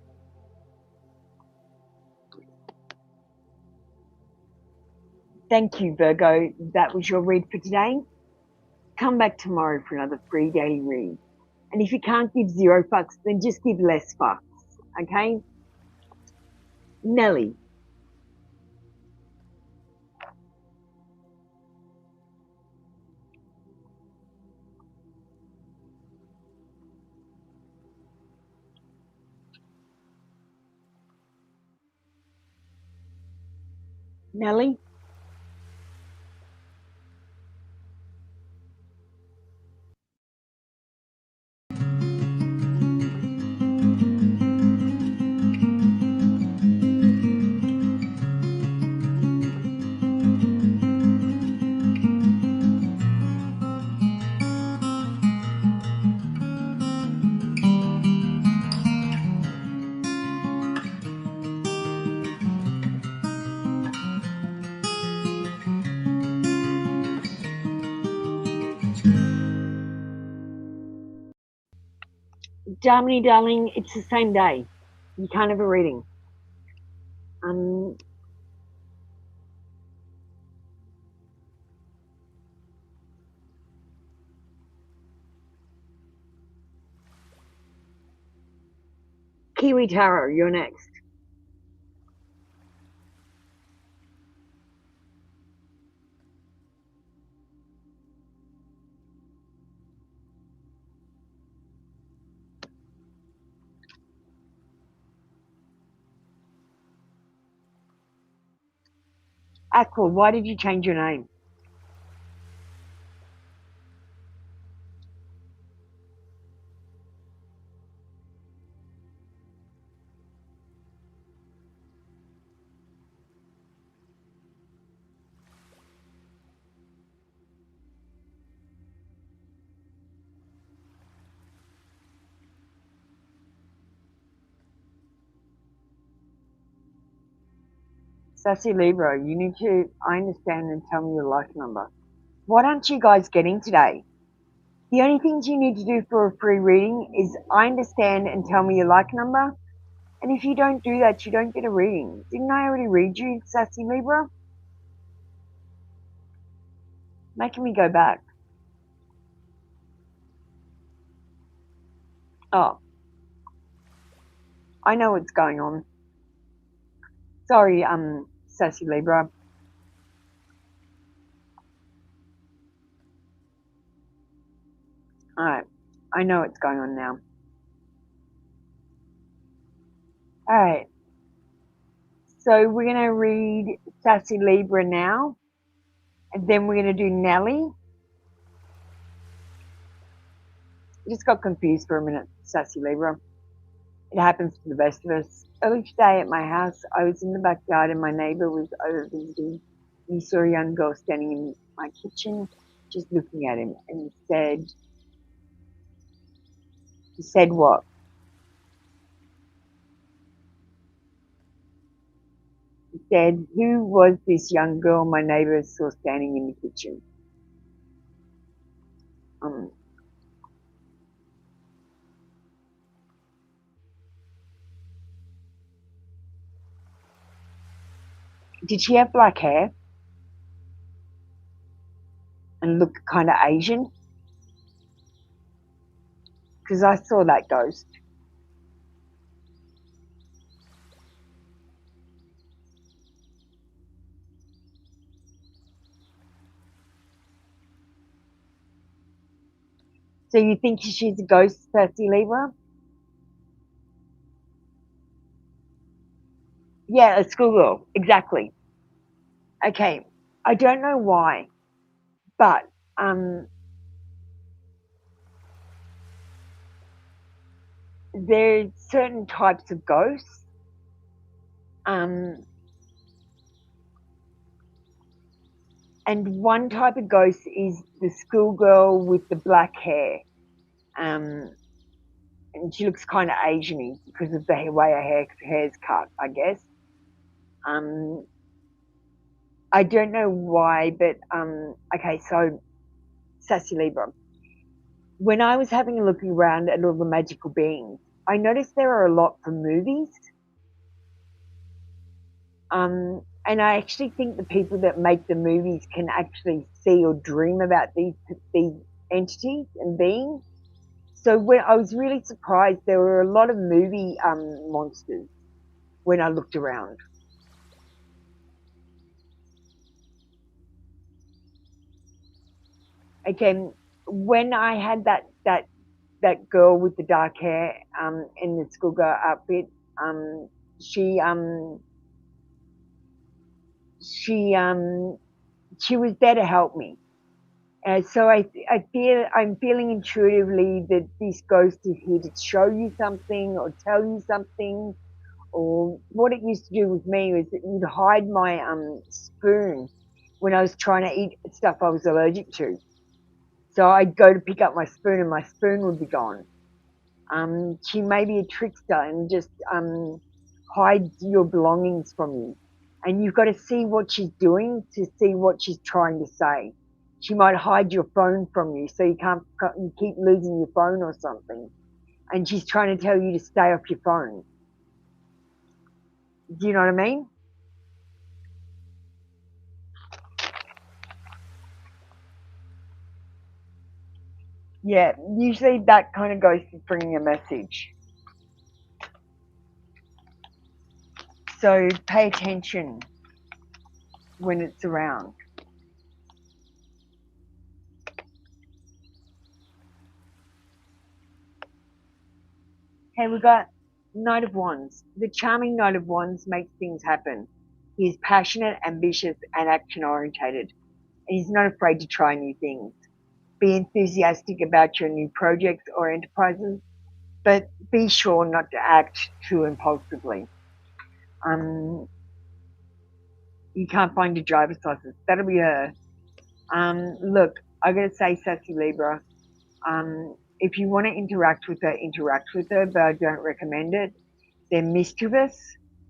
Speaker 3: Thank you, Virgo. That was your read for today. Come back tomorrow for another free daily read. And if you can't give 0 fucks, then just give less fucks, okay? Nelly. Nelly? Darmini, darling, it's the same day. You can't have a reading. Kiwi Tarot, you're next. Aqua, why did you change your name? Sassy Libra, you need to, I understand, and tell me your life number. What aren't you guys getting today? The only things you need to do for a free reading is I understand and tell me your like number. And if you don't do that, you don't get a reading. Didn't I already read you, Sassy Libra? Making me go back. Oh, I know what's going on. Sorry, Sassy Libra. Alright, I know what's going on now. Alright, so we're going to read Sassy Libra now, and then we're going to do Nelly. I just got confused for a minute, Sassy Libra. It happens to the best of us. Early today at my house, I was in the backyard and my neighbour was over visiting. He saw a young girl standing in my kitchen, just looking at him, and he said what? He said, who was this young girl my neighbour saw standing in the kitchen? Did she have black hair and look kind of Asian? Because I saw that ghost. So you think she's a ghost, Sassy Libra? Yeah, a schoolgirl, exactly. Okay, I don't know why, but there's certain types of ghosts. And one type of ghost is the schoolgirl with the black hair. And she looks kind of Asian-y because of the way her hair's cut, I guess. I don't know why, but okay, so Sassy Libra. When I was having a look around at all the magical beings, I noticed there are a lot from movies. And I actually think the people that make the movies can actually see or dream about these entities and beings. So when I was really surprised, there were a lot of movie monsters when I looked around. Again, when I had that girl with the dark hair in the schoolgirl outfit, she was there to help me. So I'm feeling intuitively that this ghost is here to show you something or tell you something. Or what it used to do with me was it would hide my spoon when I was trying to eat stuff I was allergic to. So I'd go to pick up my spoon and my spoon would be gone. She may be a trickster and just hides your belongings from you. And you've got to see what she's doing to see what she's trying to say. She might hide your phone from you so you keep losing your phone or something. And she's trying to tell you to stay off your phone. Do you know what I mean? Yeah, usually that kind of ghost is bringing a message. So pay attention when it's around. Okay, we've got Knight of Wands. The charming Knight of Wands makes things happen. He is passionate, ambitious, and action-orientated, and he's not afraid to try new things. Be enthusiastic about your new projects or enterprises, but be sure not to act too impulsively. You can't find your driver's license. That'll be her. Look, I gotta say, Sassy Libra, if you want to interact with her, but I don't recommend it. They're mischievous.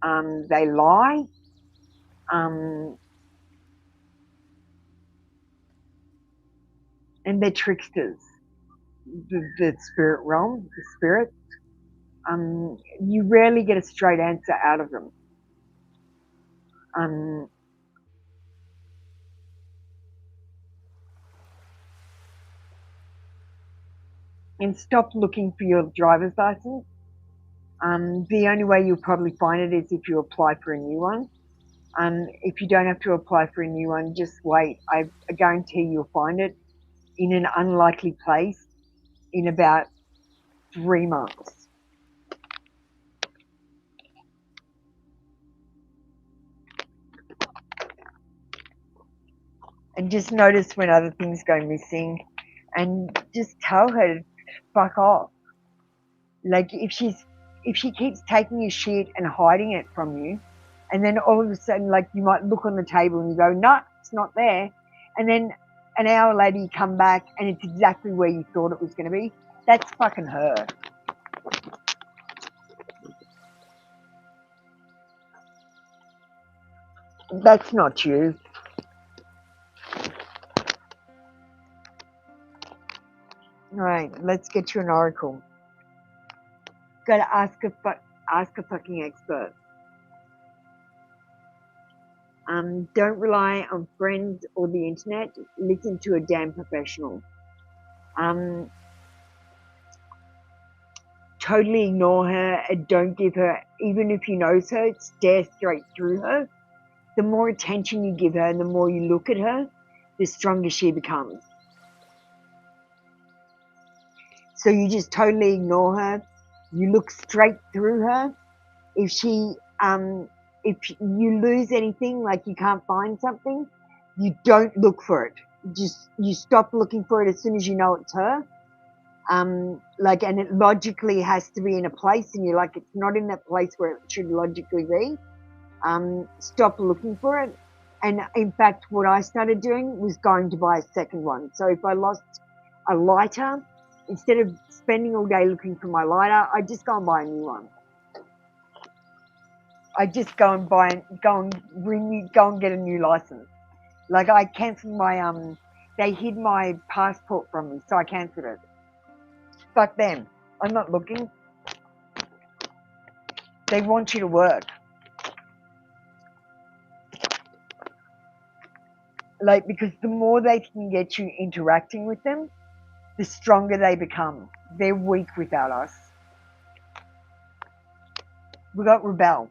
Speaker 3: They lie. And they're tricksters. The spirit realm, the spirits. You rarely get a straight answer out of them. And stop looking for your driver's license. The only way you'll probably find it is if you apply for a new one. If you don't have to apply for a new one, just wait. I guarantee you'll find it in an unlikely place in about 3 months. And just notice when other things go missing and just tell her to fuck off. Like if she keeps taking your shit and hiding it from you, and then all of a sudden, like, you might look on the table and you go, no, it's not there. And then an hour later you come back and it's exactly where you thought it was going to be. That's fucking her. That's not you. All right, let's get you an oracle. Got to ask a fucking expert. Don't rely on friends or the internet. Listen to a damn professional. Totally ignore her and don't give her, even if you know her, stare straight through her. The more attention you give her and the more you look at her, the stronger she becomes. So you just totally ignore her. You look straight through her. If you lose anything, like you can't find something, you don't look for it. You stop looking for it as soon as you know it's her. And it logically has to be in a place, and you're like, it's not in that place where it should logically be. Stop looking for it. And in fact, what I started doing was going to buy a second one. So if I lost a lighter, instead of spending all day looking for my lighter, I just go and buy a new one. I just go and get a new license. Like, I cancelled my they hid my passport from me, so I cancelled it. Fuck them. I'm not looking. They want you to work. Like, because the more they can get you interacting with them, the stronger they become. They're weak without us. We got rebel.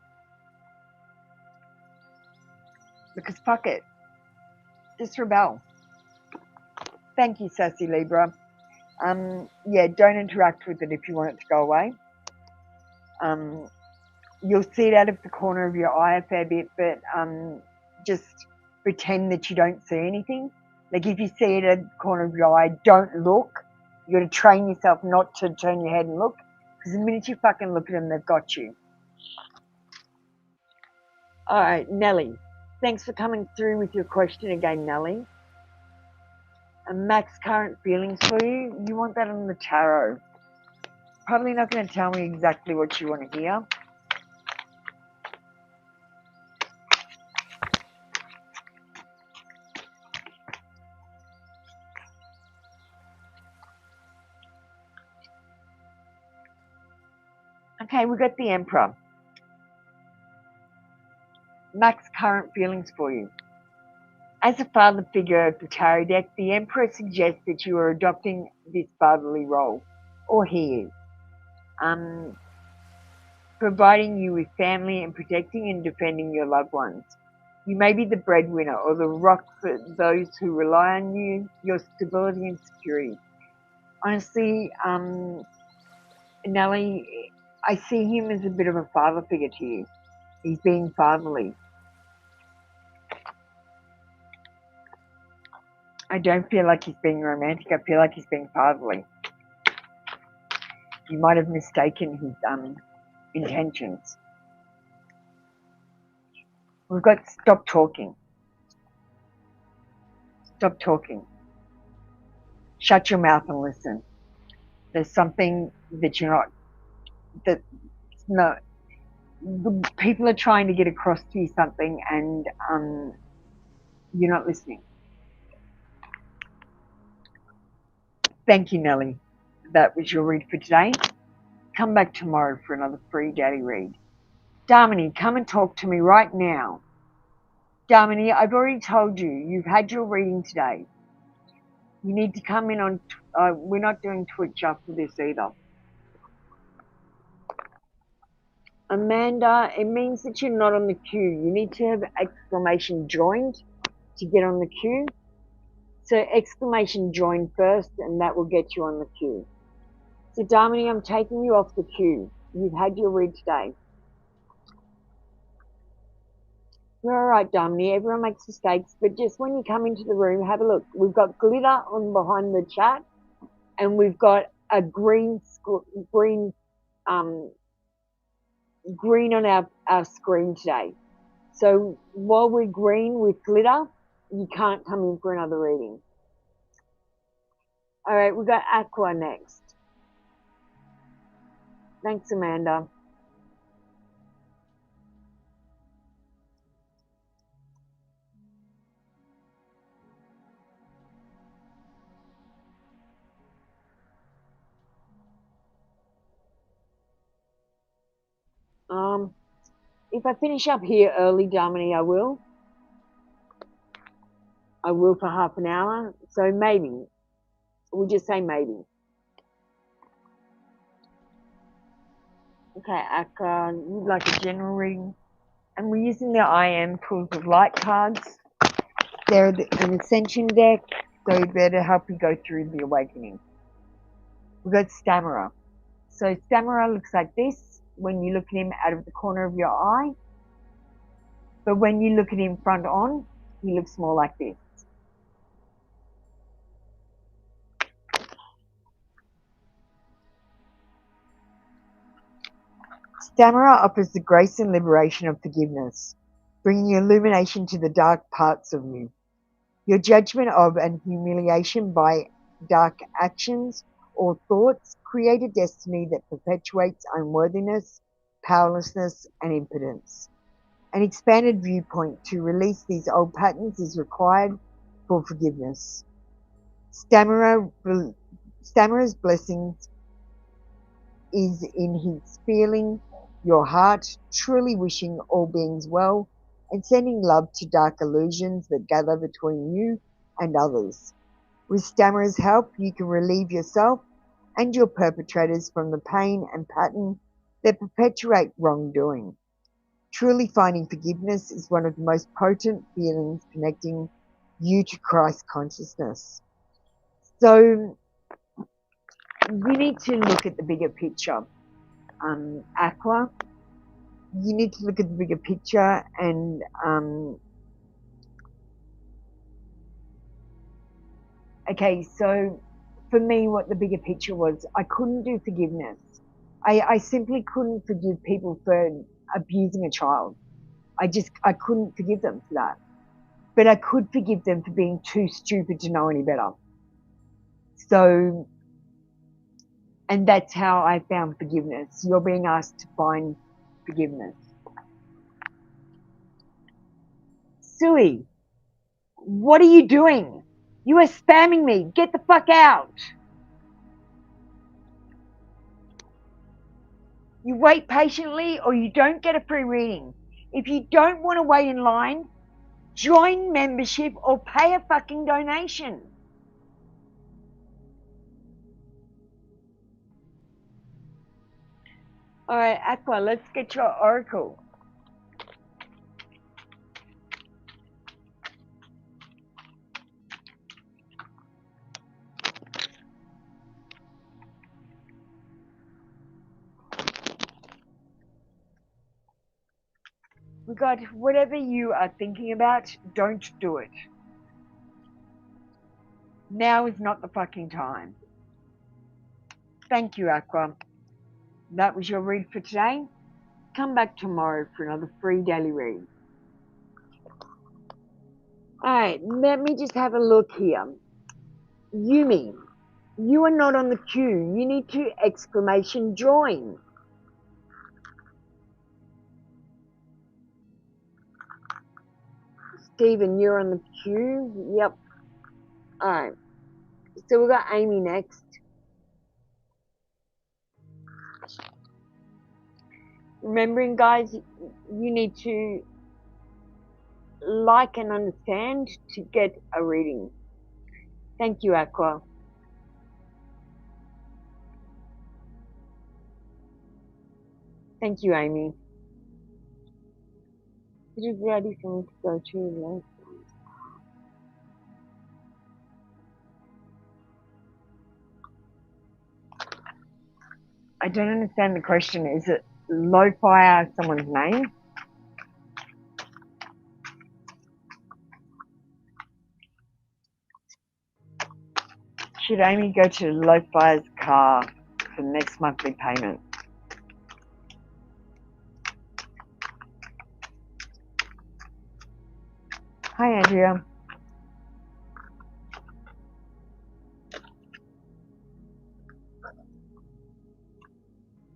Speaker 3: Because fuck it. Just rebel. Thank you, Sassy Libra. Yeah, don't interact with it if you want it to go away. You'll see it out of the corner of your eye a fair bit, but just pretend that you don't see anything. Like, if you see it at the corner of your eye, don't look. You got to train yourself not to turn your head and look, because the minute you fucking look at them, they've got you. All right, Nellie. Thanks for coming through with your question again, Nellie. And Max, current feelings for you. You want that on the tarot. Probably not going to tell me exactly what you want to hear. Okay, we got the Emperor. Max, current feelings for you. As a father figure of the tarot deck, the Emperor suggests that you are adopting this fatherly role, or he is, providing you with family and protecting and defending your loved ones. You may be the breadwinner or the rock for those who rely on you, your stability and security. Honestly, Nellie, I see him as a bit of a father figure to you. He's being fatherly. I don't feel like he's being romantic. I feel like he's being fatherly. You might have mistaken his intentions. We've got stop talking. Stop talking. Shut your mouth and listen. There's something that you're not, that's not, the people are trying to get across to you something and you're not listening. Thank you, Nellie. That was your read for today. Come back tomorrow for another free daily read. Darmini, come and talk to me right now. Darmini, I've already told you, you've had your reading today. You need to come in on, we're not doing Twitch after this either. Amanda, it means that you're not on the queue. You need to have exclamation joined to get on the queue. So exclamation join first and that will get you on the queue. So Darmini, I'm taking you off the queue. You've had your read today. You're all right, Darmini. Everyone makes mistakes, but just when you come into the room, have a look. We've got glitter on behind the chat and we've got a green on our screen today. So while we're green with glitter, you can't come in for another reading. All right, we've got Aqua next. Thanks, Amanda. If I finish up here early, Darmini, I will. I will for half an hour. So maybe. We'll just say maybe. Okay, Akka, you'd like a general reading? And we're using the I Am Pools of Light cards. They're an ascension deck, so they're to help you go through the awakening. We've got Stammerer. So Stammerer looks like this when you look at him out of the corner of your eye. But when you look at him front on, he looks more like this. Stammerer offers the grace and liberation of forgiveness, bringing illumination to the dark parts of you. Your judgment of and humiliation by dark actions or thoughts create a destiny that perpetuates unworthiness, powerlessness, and impotence. An expanded viewpoint to release these old patterns is required for forgiveness. Stammerer's blessings is in his feeling your heart, truly wishing all beings well, and sending love to dark illusions that gather between you and others. With Stammerer's help, you can relieve yourself and your perpetrators from the pain and pattern that perpetuate wrongdoing. Truly finding forgiveness is one of the most potent feelings connecting you to Christ consciousness. So you need to look at the bigger picture. Aqua, you need to look at the bigger picture and okay, so for me what the bigger picture was, I couldn't do forgiveness. I simply couldn't forgive people for abusing a child. I couldn't forgive them for that. But I could forgive them for being too stupid to know any better. So, and that's how I found forgiveness. You're being asked to find forgiveness. Sui, what are you doing? You are spamming me. Get the fuck out. You wait patiently or you don't get a free reading. If you don't want to wait in line, join membership or pay a fucking donation. All right, Aqua, let's get your oracle. We got whatever you are thinking about, don't do it. Now is not the fucking time. Thank you, Aqua. That was your read for today. Come back tomorrow for another free daily read. All right, let me just have a look here. Yumi, you are not on the queue. You need to exclamation join. Stephen, you're on the queue. Yep. All right. So we've got Amy next. Remembering, guys, you need to like and understand to get a reading. Thank you, Aqua. Thank you, Amy. It is ready for me to go to. I don't understand the question. Is it lo-fi someone's name? Should Amy go to lo-fi's car for next monthly payment? Hi, Andrea.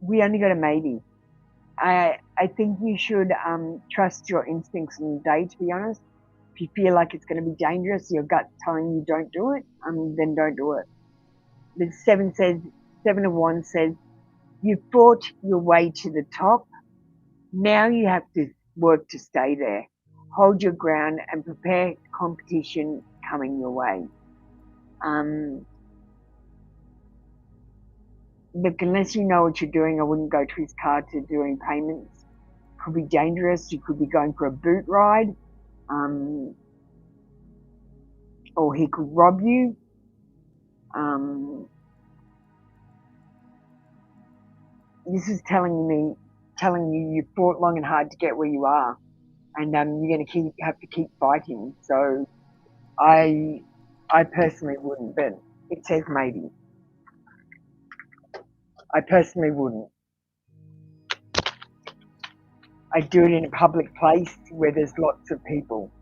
Speaker 3: We only got a maybe. I think you should trust your instincts on the day, to be honest. If you feel like it's going to be dangerous, your gut's telling you don't do it, then don't do it. The Seven of Wands says, you fought your way to the top. Now you have to work to stay there. Hold your ground and prepare competition coming your way. Look, unless you know what you're doing, I wouldn't go to his car to do any payments. Could be dangerous. You could be going for a boot ride. Or he could rob you. This is telling you you fought long and hard to get where you are, and you're going to have to keep fighting. So I personally wouldn't, but it says maybe. I personally wouldn't. I'd do it in a public place where there's lots of people,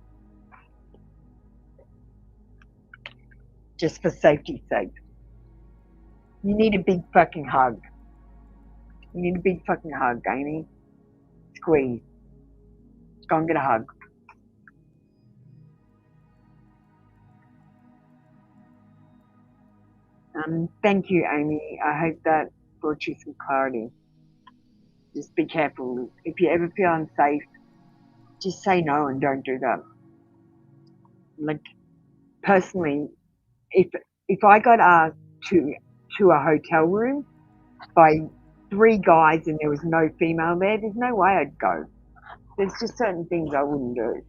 Speaker 3: just for safety's sake. You need a big fucking hug. You need a big fucking hug, Amy. Squeeze. Go and get a hug. Thank you, Amy. I hope that brought you some clarity. Just be careful. If you ever feel unsafe, just say no and don't do that. Like, personally, if I got asked to a hotel room by 3 guys and there was no female there, there's no way I'd go. There's just certain things I wouldn't do.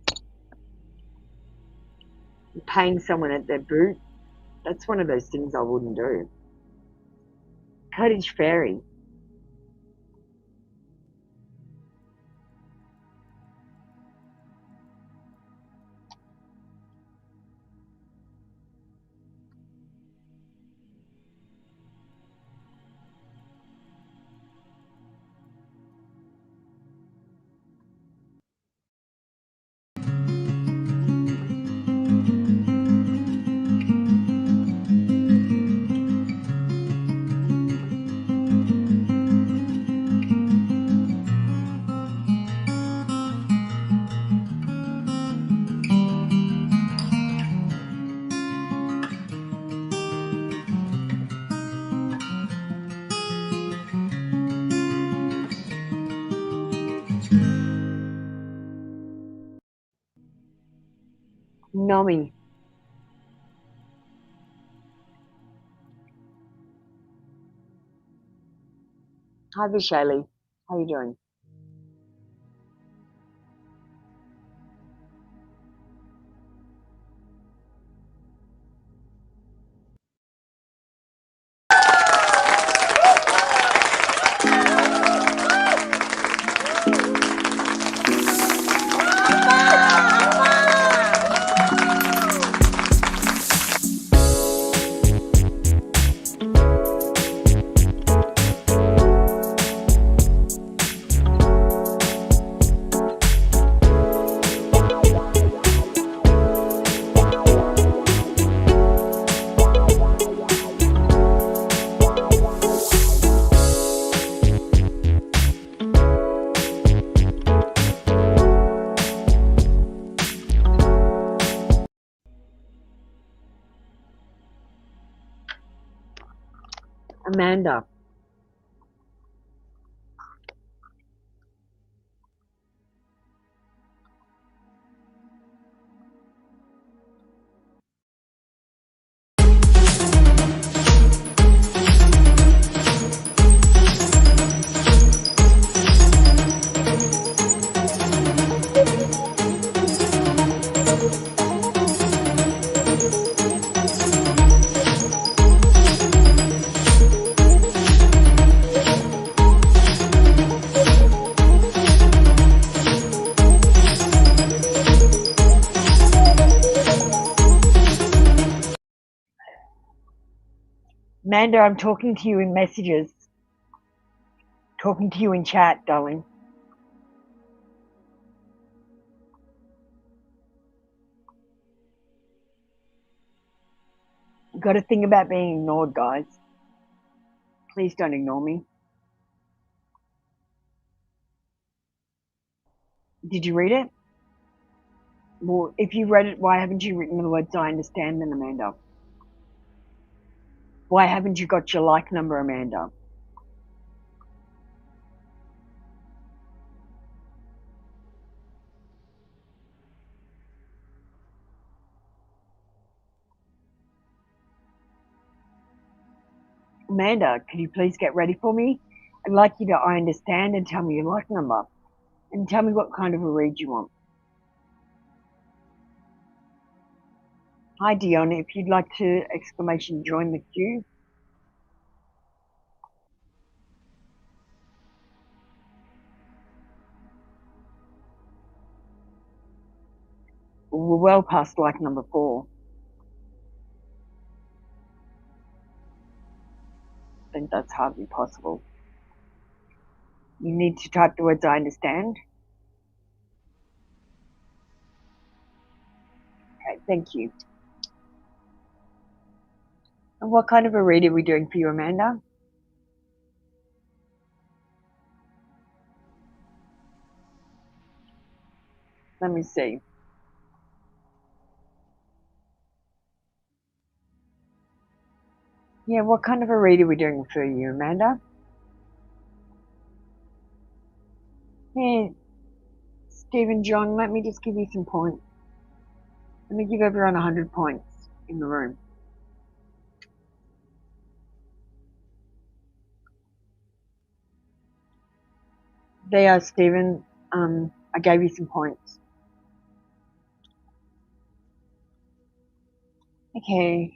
Speaker 3: Paying someone at their boot, that's one of those things I wouldn't do. Cottage Fairy. Nomi. Hi, Vishali. How you doing? Amanda. Amanda, I'm talking to you in messages. Talking to you in chat, darling. You've got to think about being ignored, guys. Please don't ignore me. Did you read it? Well, if you read it, why haven't you written the words I understand then, Amanda? Why haven't you got your like number, Amanda? Amanda, could you please get ready for me? I'd like you to I understand and tell me your like number. And tell me what kind of a read you want. Hi, Dion. If you'd like to exclamation join the queue. We're well past like number 4. I think that's hardly possible. You need to type the words I understand. Okay, thank you. And what kind of a read are we doing for you, Amanda? Let me see. Yeah, what kind of a read are we doing for you, Amanda? Yeah, Stephen John, let me just give you some points. Let me give everyone 100 points in the room. There, Stephen. I gave you some points. Okay.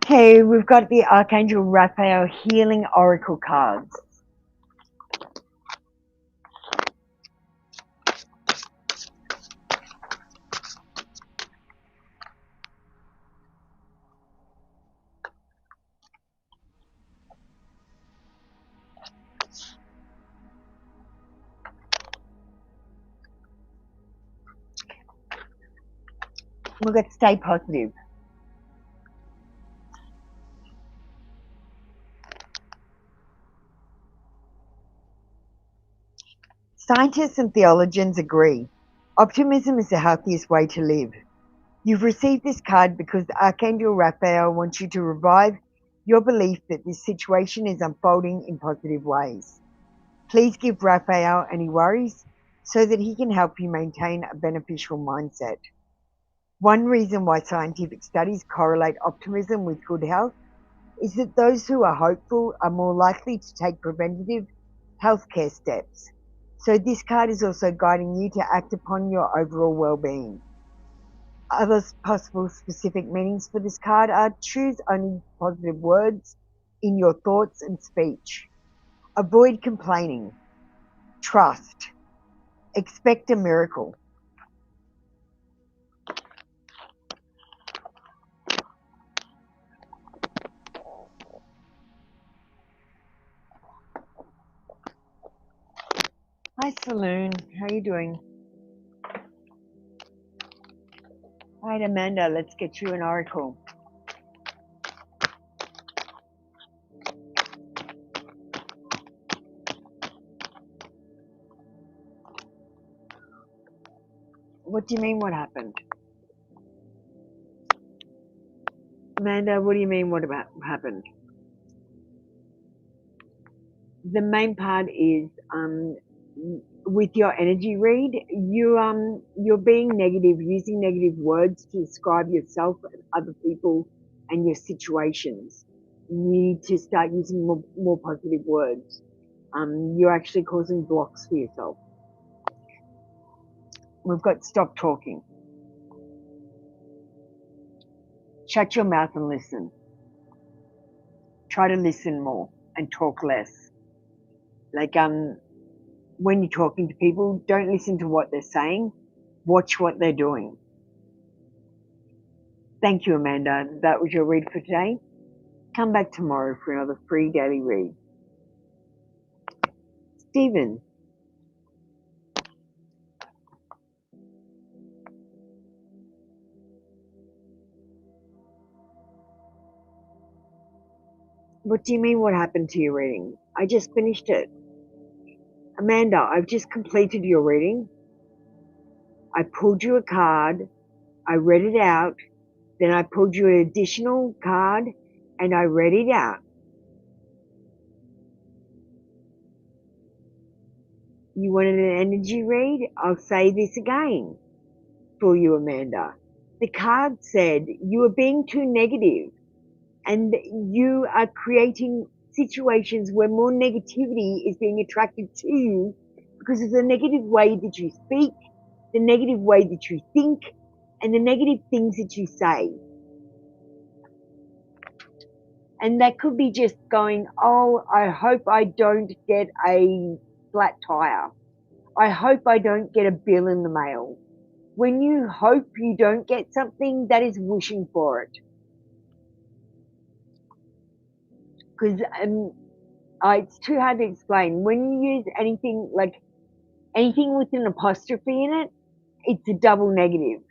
Speaker 3: Okay, we've got the Archangel Raphael Healing Oracle cards. We've got Stay Positive. Scientists and theologians agree. Optimism is the healthiest way to live. You've received this card because the Archangel Raphael wants you to revive your belief that this situation is unfolding in positive ways. Please give Raphael any worries so that he can help you maintain a beneficial mindset. One reason why scientific studies correlate optimism with good health is that those who are hopeful are more likely to take preventative healthcare steps. So this card is also guiding you to act upon your overall well-being. Other possible specific meanings for this card are: choose only positive words in your thoughts and speech. Avoid complaining. Trust. Expect a miracle. Hi, Saloon. How you doing? Right, Amanda, let's get you an oracle. What do you mean, what happened? Amanda, what do you mean, what about happened? The main part is, with your energy read, you're being negative, using negative words to describe yourself and other people and your situations. You need to start using more positive words. You're actually causing blocks for yourself. We've got stop talking. Shut your mouth and listen. Try to listen more and talk less. Like, when you're talking to people, don't listen to what they're saying. Watch what they're doing. Thank you, Amanda. That was your read for today. Come back tomorrow for another free daily read. Stephen. What do you mean, what happened to your reading? I just finished it. Amanda, I've just completed your reading. I pulled you a card. I read it out. Then I pulled you an additional card and I read it out. You wanted an energy read? I'll say this again for you, Amanda. The card said you are being too negative and you are creating situations where more negativity is being attracted to you because of the negative way that you speak, the negative way that you think, and the negative things that you say. And that could be just going, oh, I hope I don't get a flat tire. I hope I don't get a bill in the mail. When you hope you don't get something, that is wishing for it. Because it's too hard to explain. When you use anything like anything with an apostrophe in it, it's a double negative.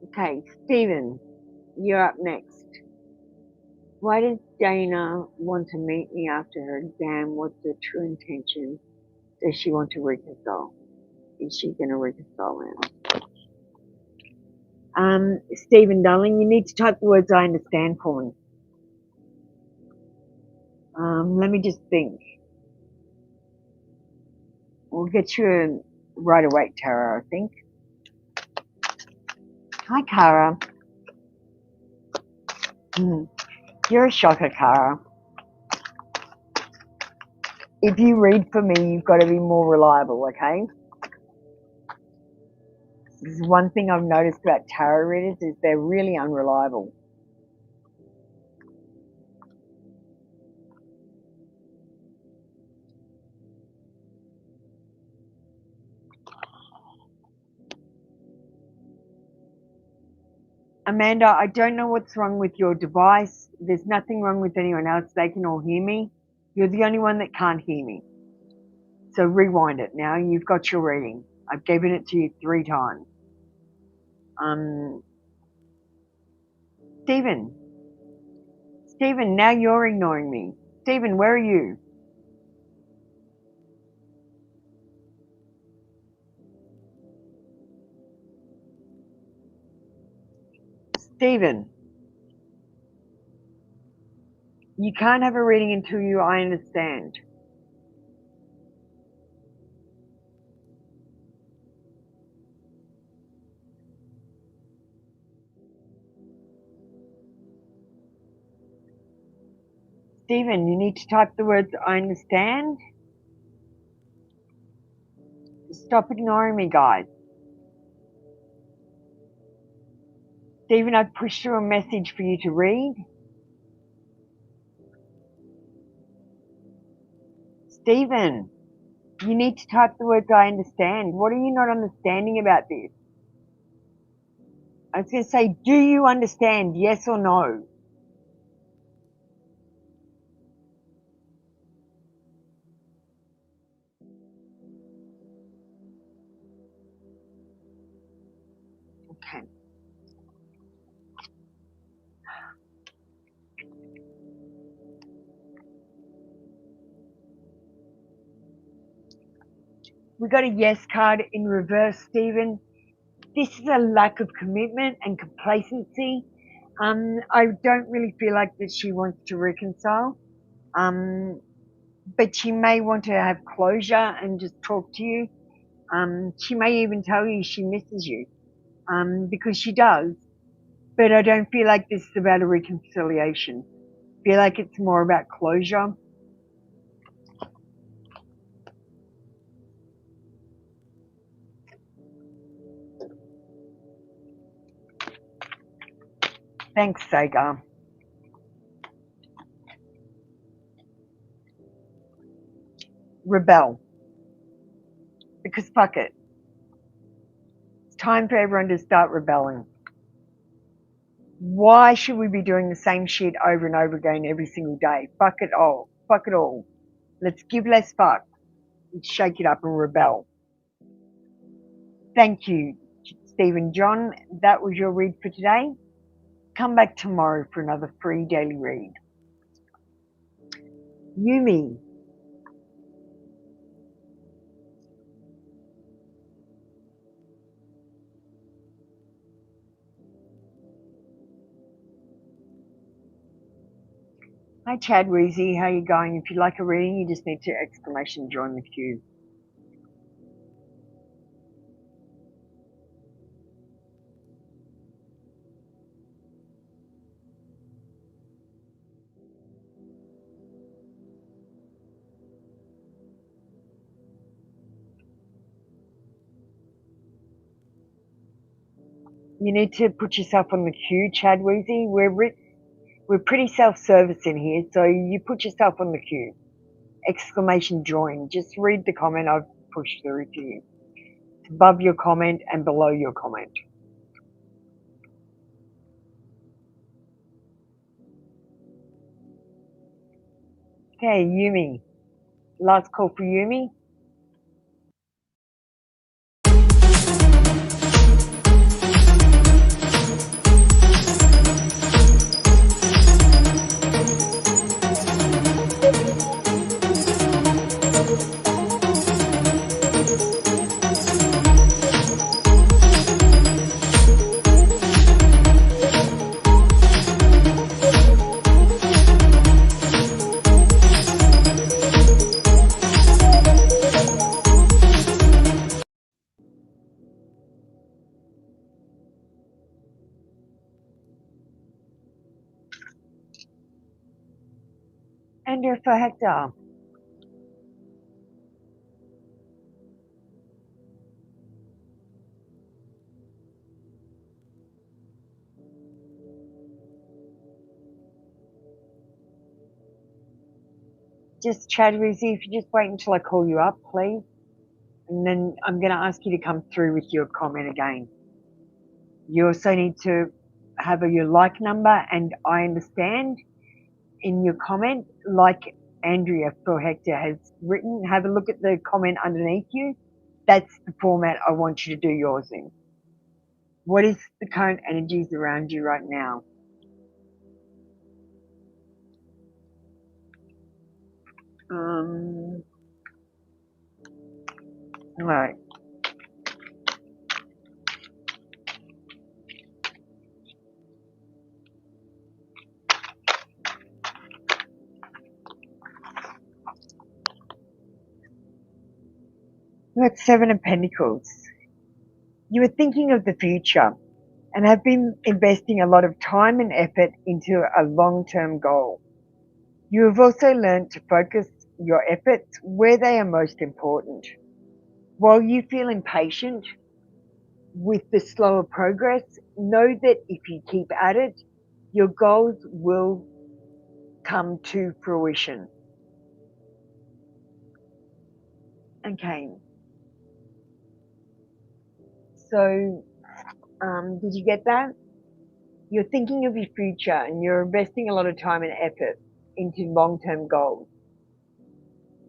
Speaker 3: Okay, Stephen, you're up next. Why does Dana want to meet me after her exam? What's her true intention? Does she want to reconcile? Is she going to reconcile now? Stephen, darling, you need to type the words I understand for me. Let me just think. We'll get you a right away, Tara, I think. Hi, Kara. You're a shocker, Kara. If you read for me, you've got to be more reliable, okay? This is one thing I've noticed about tarot readers is they're really unreliable. Amanda, I don't know what's wrong with your device. There's nothing wrong with anyone else. They can all hear me. You're the only one that can't hear me. So rewind it now. You've got your reading. I've given it to you 3 times. Stephen, now you're ignoring me. Stephen, where are you? Stephen, you can't have a reading until I understand. Stephen, you need to type the words I understand. Stop ignoring me, guys. Stephen, I've pushed through a message for you to read. Stephen, you need to type the words I understand. What are you not understanding about this? I was going to say, do you understand? Yes or no? Okay. We got a yes card in reverse, Stephen. This is a lack of commitment and complacency. I don't really feel like that she wants to reconcile. But she may want to have closure and just talk to you. She may even tell you she misses you, because she does. But I don't feel like this is about a reconciliation. I feel like it's more about closure. Thanks, Sagar. Rebel. Because fuck it. It's time for everyone to start rebelling. Why should we be doing the same shit over and over again every single day? Fuck it all. Fuck it all. Let's give less fuck. Let's shake it up and rebel. Thank you, Stephen John. That was your read for today. Come back tomorrow for another free daily read. Yumi. Hi Chad Weezy, how you going? If you'd like a reading, you just need to exclamation join the queue. You need to put yourself on the queue, Chad Weezy. We're pretty self-service in here, so you put yourself on the queue. Exclamation join. Just read the comment I've pushed through to you. It's above your comment and below your comment. Okay, Yumi. Last call for Yumi. Andrew for Hector. Just Chad Weezy, if you just wait until I call you up, please. And then I'm going to ask you to come through with your comment again. You also need to have your like number, and I understand in your comment, like Andrea for Hector has written, have a look at the comment underneath you. That's the format I want you to do yours in. What is the current energies around you right now? All right. We got Seven of Pentacles. You are thinking of the future and have been investing a lot of time and effort into a long-term goal. You have also learned to focus your efforts where they are most important. While you feel impatient with the slower progress, know that if you keep at it, your goals will come to fruition. Okay. So Did you get that? You're thinking of your future and you're investing a lot of time and effort into long-term goals.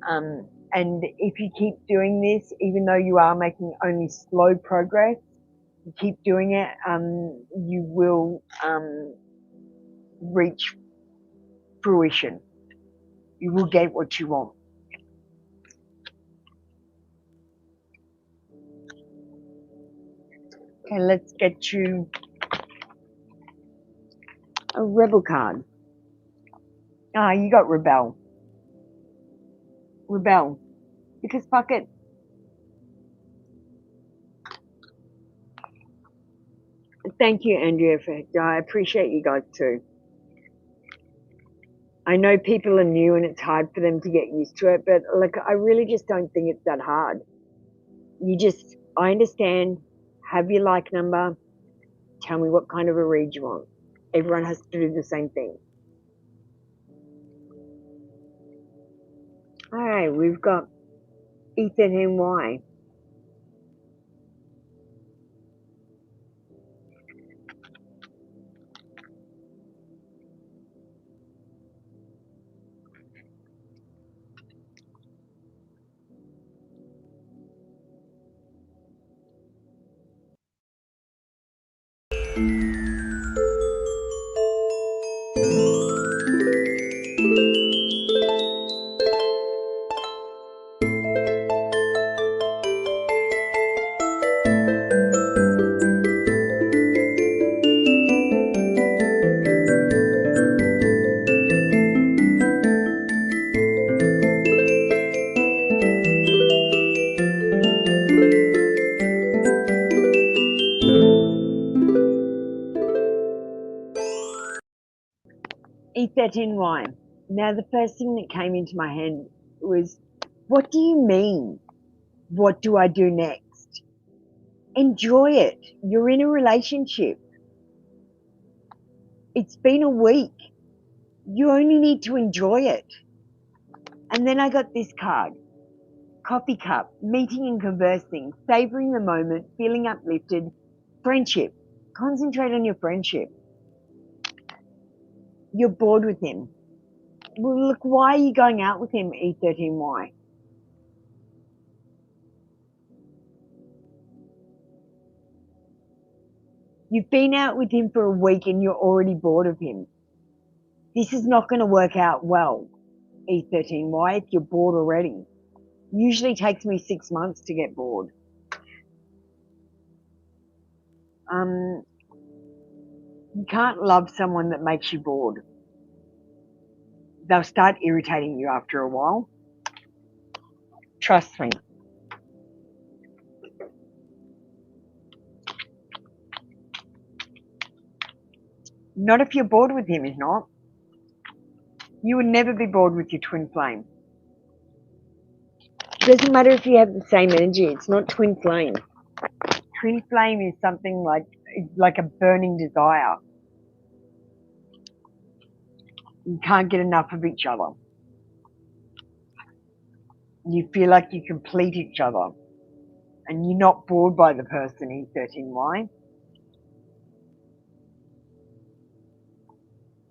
Speaker 3: And if you keep doing this, even though you are making only slow progress, you keep doing it, you will reach fruition. You will get what you want. Okay, let's get you a rebel card. Ah, you got rebel. Rebel. Because fuck it. Thank you, Andrea, I appreciate you guys too. I know people are new and it's hard for them to get used to it, but like, I really just don't think it's that hard. I understand, have your like number, tell me what kind of a read you want. Everyone has to do the same thing. All right, we've got E13Y. E13Y. Now, the first thing that came into my head was, what do you mean? What do I do next? Enjoy it. You're in a relationship. It's been a week. You only need to enjoy it. And then I got this card. Coffee cup, meeting and conversing, savoring the moment, feeling uplifted, friendship. Concentrate on your friendship. You're bored with him. Well, look, why are you going out with him, E13Y? You've been out with him for a week and you're already bored of him. This is not going to work out well, E13Y, if you're bored already. Usually takes me 6 months to get bored. You can't love someone that makes you bored. They'll start irritating you after a while. Trust me. Not if you're bored with him, is not. You would never be bored with your twin flame. It doesn't matter if you have the same energy, it's not twin flame. Twin flame is something like a burning desire. You can't get enough of each other. You feel like you complete each other. And you're not bored by the person, E13Y.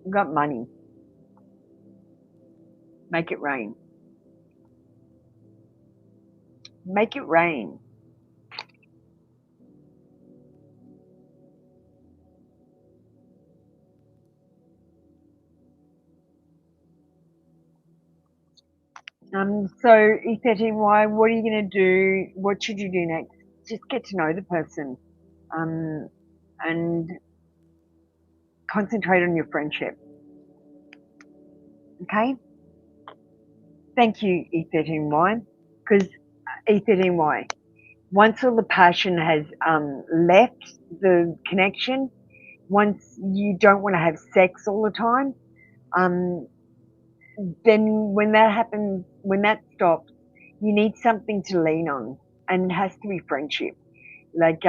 Speaker 3: You've got money. Make it rain. Make it rain. So E13Y, what are you going to do? What should you do next? Just get to know the person, and concentrate on your friendship. Okay? Thank you, E13Y, because E13Y, once all the passion has left the connection, once you don't want to have sex all the time, then when that happens, when that stops, you need something to lean on, and it has to be friendship. Like,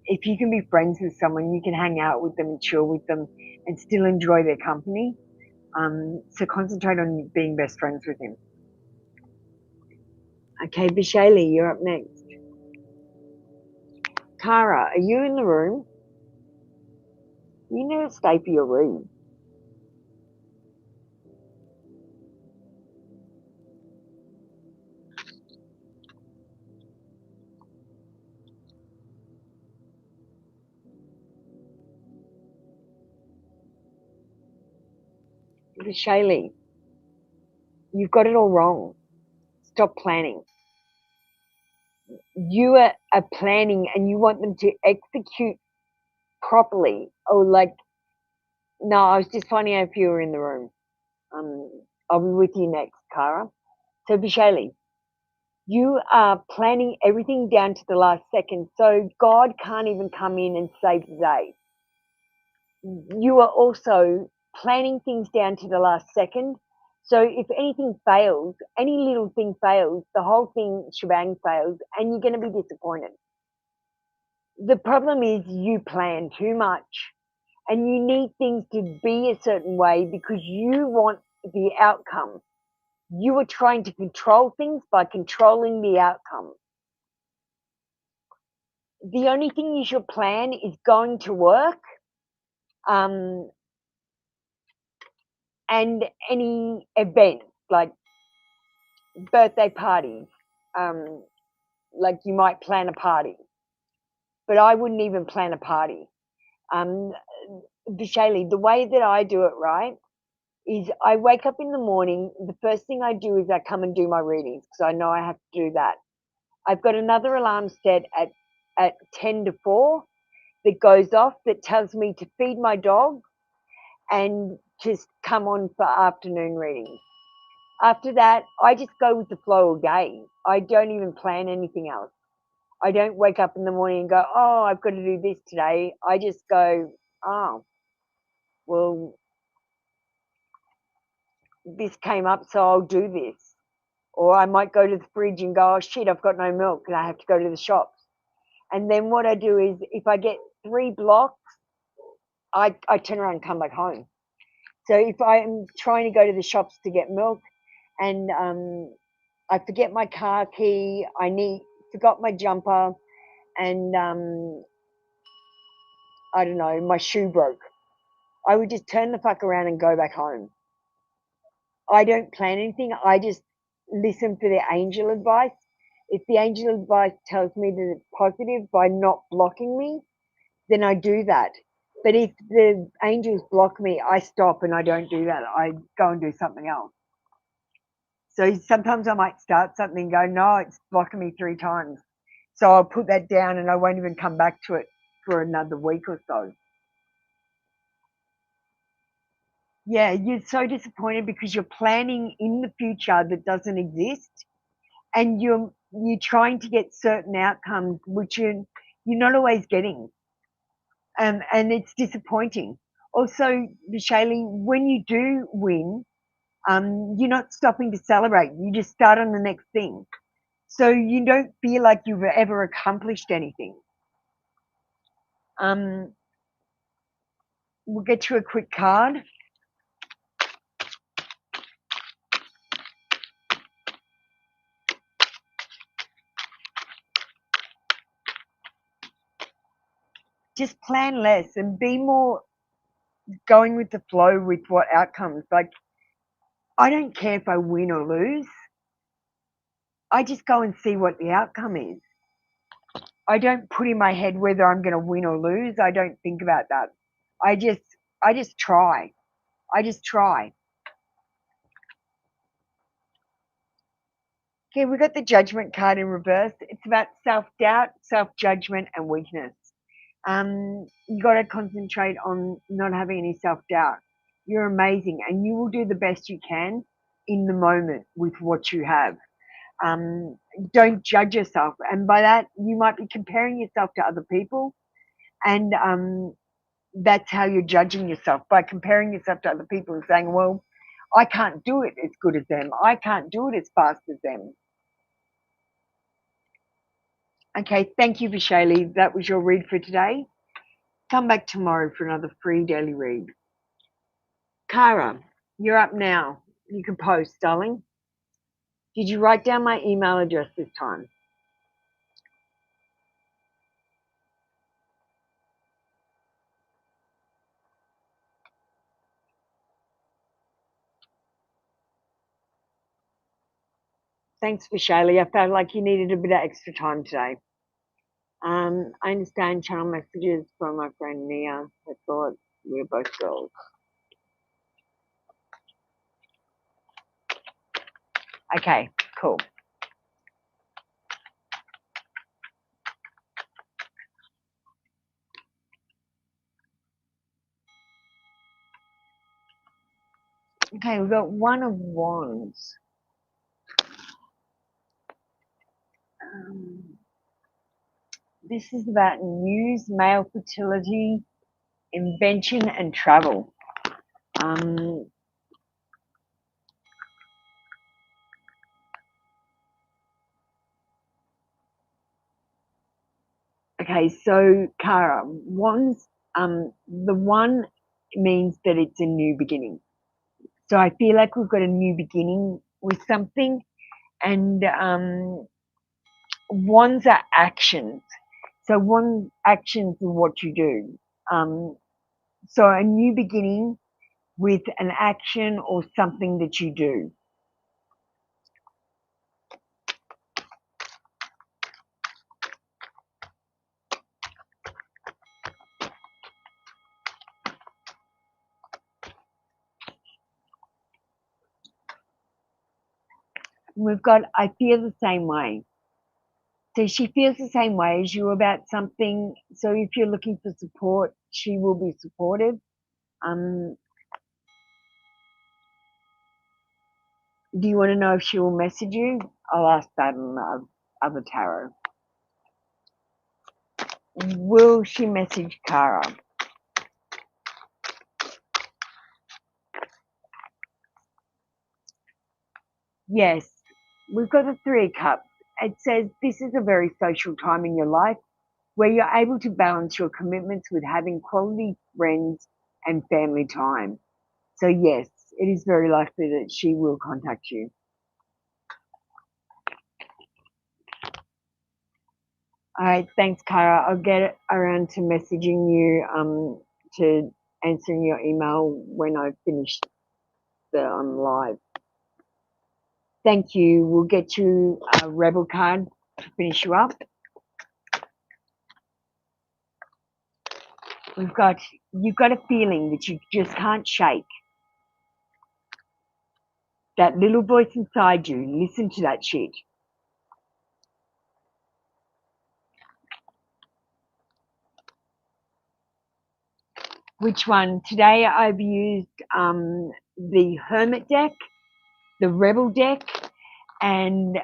Speaker 3: if you can be friends with someone, you can hang out with them and chill with them and still enjoy their company. So concentrate on being best friends with him. Okay, Bishayli, you're up next. Kara, are you in the room? You need to stay for your read. Shaylee, you've got it all wrong. Stop planning. You are planning and you want them to execute properly. Oh, like, no, I was just finding out if you were in the room. I'll be with you next, Kara. So, Shaylee, you are planning everything down to the last second, so God can't even come in and save the day. You are also planning things down to the last second. So if anything fails, any little thing fails, the whole thing shebang fails, and you're going to be disappointed. The problem is you plan too much and you need things to be a certain way because you want the outcome. You are trying to control things by controlling the outcome. The only thing you should plan is going to work, and any event like birthday parties. Like you might plan a party, but I wouldn't even plan a party. Um, Shaylee, the way that I do it, right, is I wake up in the morning. The first thing I do is I come and do my readings because I know I have to do that. I've got another alarm set at 10 to 4 that goes off that tells me to feed my dog and just come on for afternoon readings. After that, I just go with the flow all day. I don't even plan anything else. I don't wake up in the morning and go, oh, I've got to do this today. I just go, oh, well, this came up, so I'll do this. Or I might go to the fridge and go, oh, shit, I've got no milk and I have to go to the shops. And then what I do is if I get 3 blocks, I turn around and come back home. So if I'm trying to go to the shops to get milk and I forget my car key, forgot my jumper, and I don't know, my shoe broke, I would just turn the fuck around and go back home. I don't plan anything. I just listen for the angel advice. If the angel advice tells me that it's positive by not blocking me, then I do that. But if the angels block me, I stop and I don't do that. I go and do something else. So sometimes I might start something and go, no, it's blocking me 3 times. So I'll put that down and I won't even come back to it for another week or so. Yeah, you're so disappointed because you're planning in the future that doesn't exist, and you're trying to get certain outcomes which you're not always getting, and it's disappointing. Also, Shaylee, when you do win, you're not stopping to celebrate. You just start on the next thing, so you don't feel like you've ever accomplished anything. We'll get you a quick card. Just plan less and be more going with the flow with what outcomes. Like, I don't care if I win or lose. I just go and see what the outcome is. I don't put in my head whether I'm going to win or lose. I don't think about that. I just try. I just try. Okay, we got the judgment card in reverse. It's about self-doubt, self-judgment, and weakness. You got to concentrate on not having any self-doubt. You're amazing, and you will do the best you can in the moment with what you have. Don't judge yourself, and by that you might be comparing yourself to other people, and that's how you're judging yourself, by comparing yourself to other people and saying, well, I can't do it as good as them, I can't do it as fast as them. Okay, thank you, Shaylee. That was your read for today. Come back tomorrow for another free daily read. Kara, you're up now. You can post, darling. Did you write down my email address this time? Thanks for Shaylee. I felt like you needed a bit of extra time today. I understand channel messages from my friend Nia. I thought we were both girls. Okay, cool. Okay, we've got One of Wands. This is about news, male fertility, invention, and travel. Okay, so Kara, wands, the one means that it's a new beginning. So I feel like we've got a new beginning with something, and wands are actions. So one actions are what you do. So a new beginning with an action or something that you do. We've got, I feel the same way. So she feels the same way as you about something. So if you're looking for support, she will be supportive. Do you want to know if she will message you? I'll ask that on the other tarot. Will she message Kara? Yes. We've got the Three of Cups. It says this is a very social time in your life where you're able to balance your commitments with having quality friends and family time. So yes, it is very likely that she will contact you. All right, thanks, Kara. I'll get around to messaging you to answering your email when I finish the live. Thank you. We'll get you a Rebel card to finish you up. You've got a feeling that you just can't shake. That little voice inside you, listen to that shit. Which one? Today I've used the Hermit deck, the Rebel deck, and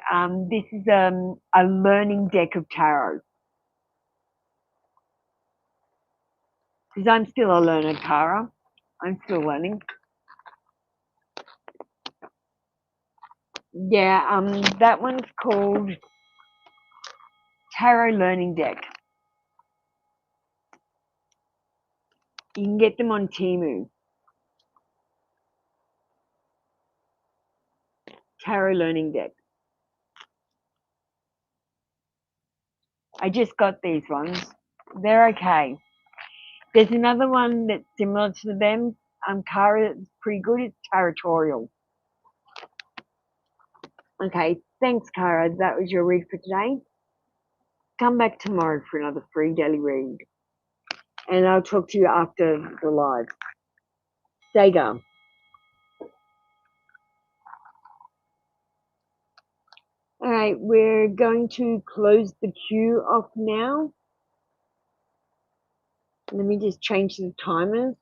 Speaker 3: this is a learning deck of tarot. Because I'm still a learner, Kara. I'm still learning. Yeah, that one's called Tarot Learning Deck. You can get them on Temu. Tarot Learning Deck. I just got these ones. They're okay. There's another one that's similar to them. Kara, it's pretty good. It's Territorial. Okay, thanks, Kara. That was your read for today. Come back tomorrow for another free daily read. And I'll talk to you after the live. Sega. All right, we're going to close the queue off now. Let me just change the timers.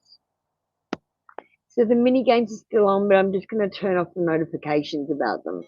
Speaker 3: So the mini games are still on, but I'm just going to turn off the notifications about them.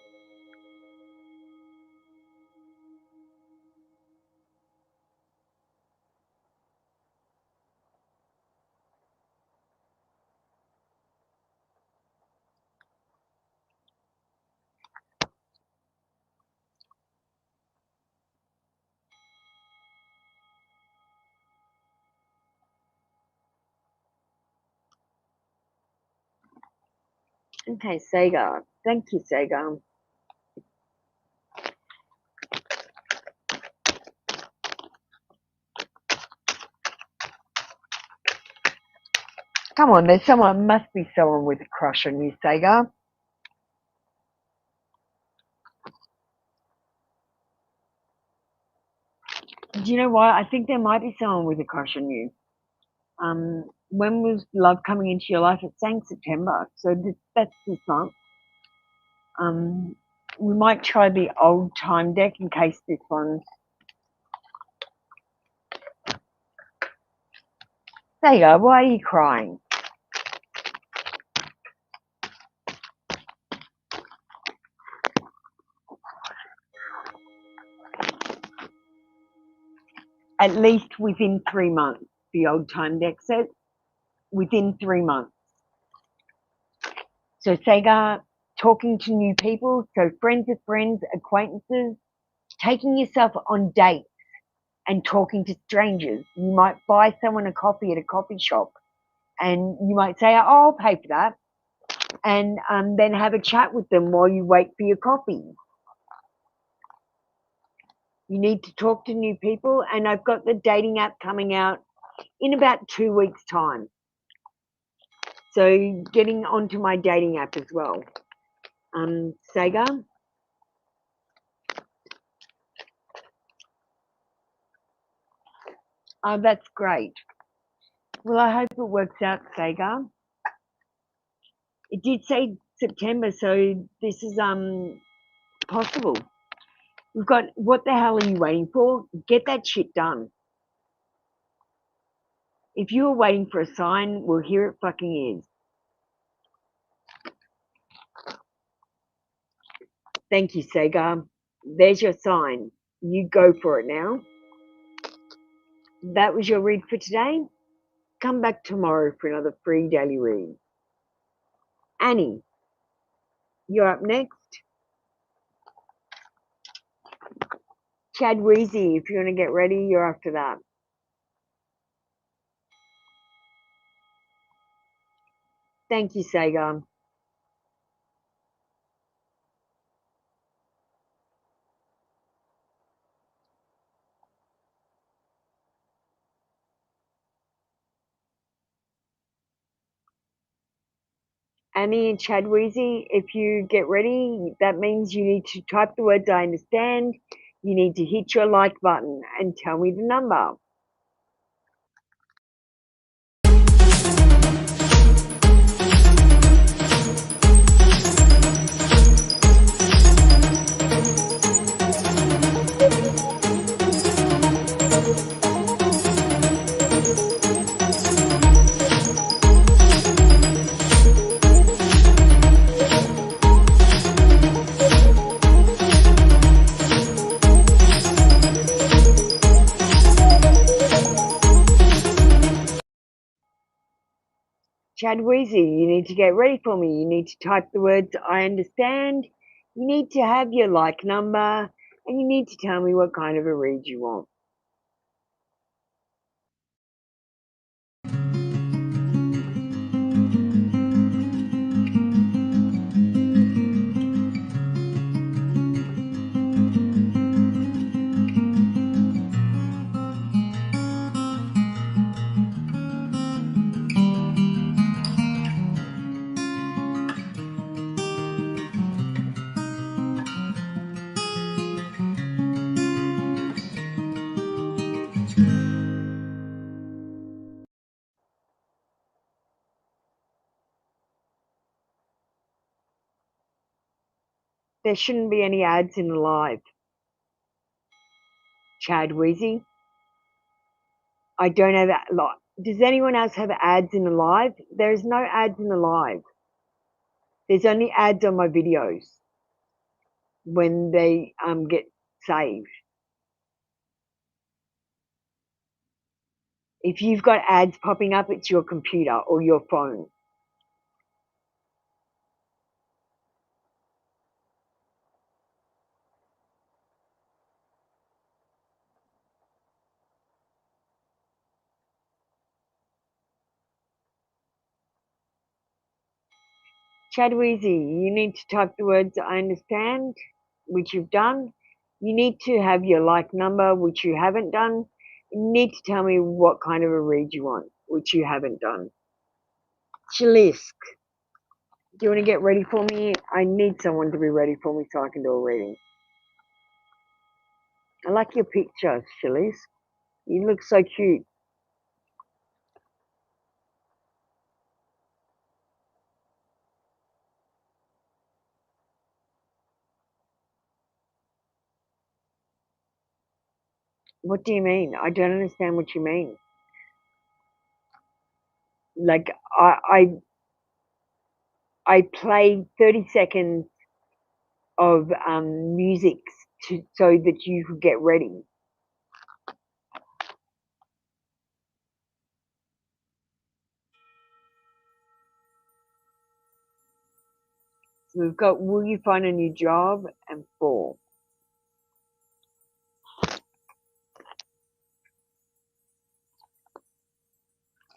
Speaker 3: Okay, Sega. Thank you, Sega. Come on, there's someone, must be someone with a crush on you, Sega. Do you know what? I think there might be someone with a crush on you. When was love coming into your life? It's saying September, so that's this month. We might try the old time deck in case this one's. There you go. Why are you crying? At least within 3 months, the old time deck says. Within 3 months. So Sega, talking to new people, so friends of friends, acquaintances, taking yourself on dates and talking to strangers. You might buy someone a coffee at a coffee shop and you might say, oh, I'll pay for that. And then have a chat with them while you wait for your coffee. You need to talk to new people, and I've got the dating app coming out in about 2 weeks' time. So getting onto my dating app as well. Sega. Oh, that's great. Well, I hope it works out, Sega. It did say September, so this is possible. We've got, what the hell are you waiting for? Get that shit done. If you were waiting for a sign, well, here it fucking is. Thank you, Sega. There's your sign. You go for it now. That was your read for today. Come back tomorrow for another free daily read. Annie, you're up next. Chad Weezy, if you want to get ready, you're after that. Thank you, Sega. Annie and Chad Weezy, if you get ready, that means you need to type the words I understand. You need to hit your like button and tell me the number. Chad Weezy, you need to get ready for me. You need to type the words I understand. You need to have your like number, and you need to tell me what kind of a read you want. There shouldn't be any ads in the live. Chad Weezy, I don't have a lot. Does anyone else have ads in the live? There's no ads in the live. There's only ads on my videos when they get saved. If you've got ads popping up, it's your computer or your phone. Chad Weezy, you need to type the words I understand, which you've done. You need to have your like number, which you haven't done. You need to tell me what kind of a read you want, which you haven't done. Chalisk, do you want to get ready for me? I need someone to be ready for me so I can do a reading. I like your picture, Chalisk. You look so cute. What do you mean? I don't understand what you mean. Like I played 30 seconds of music so that you could get ready. So we've got, will you find a new job? And 4.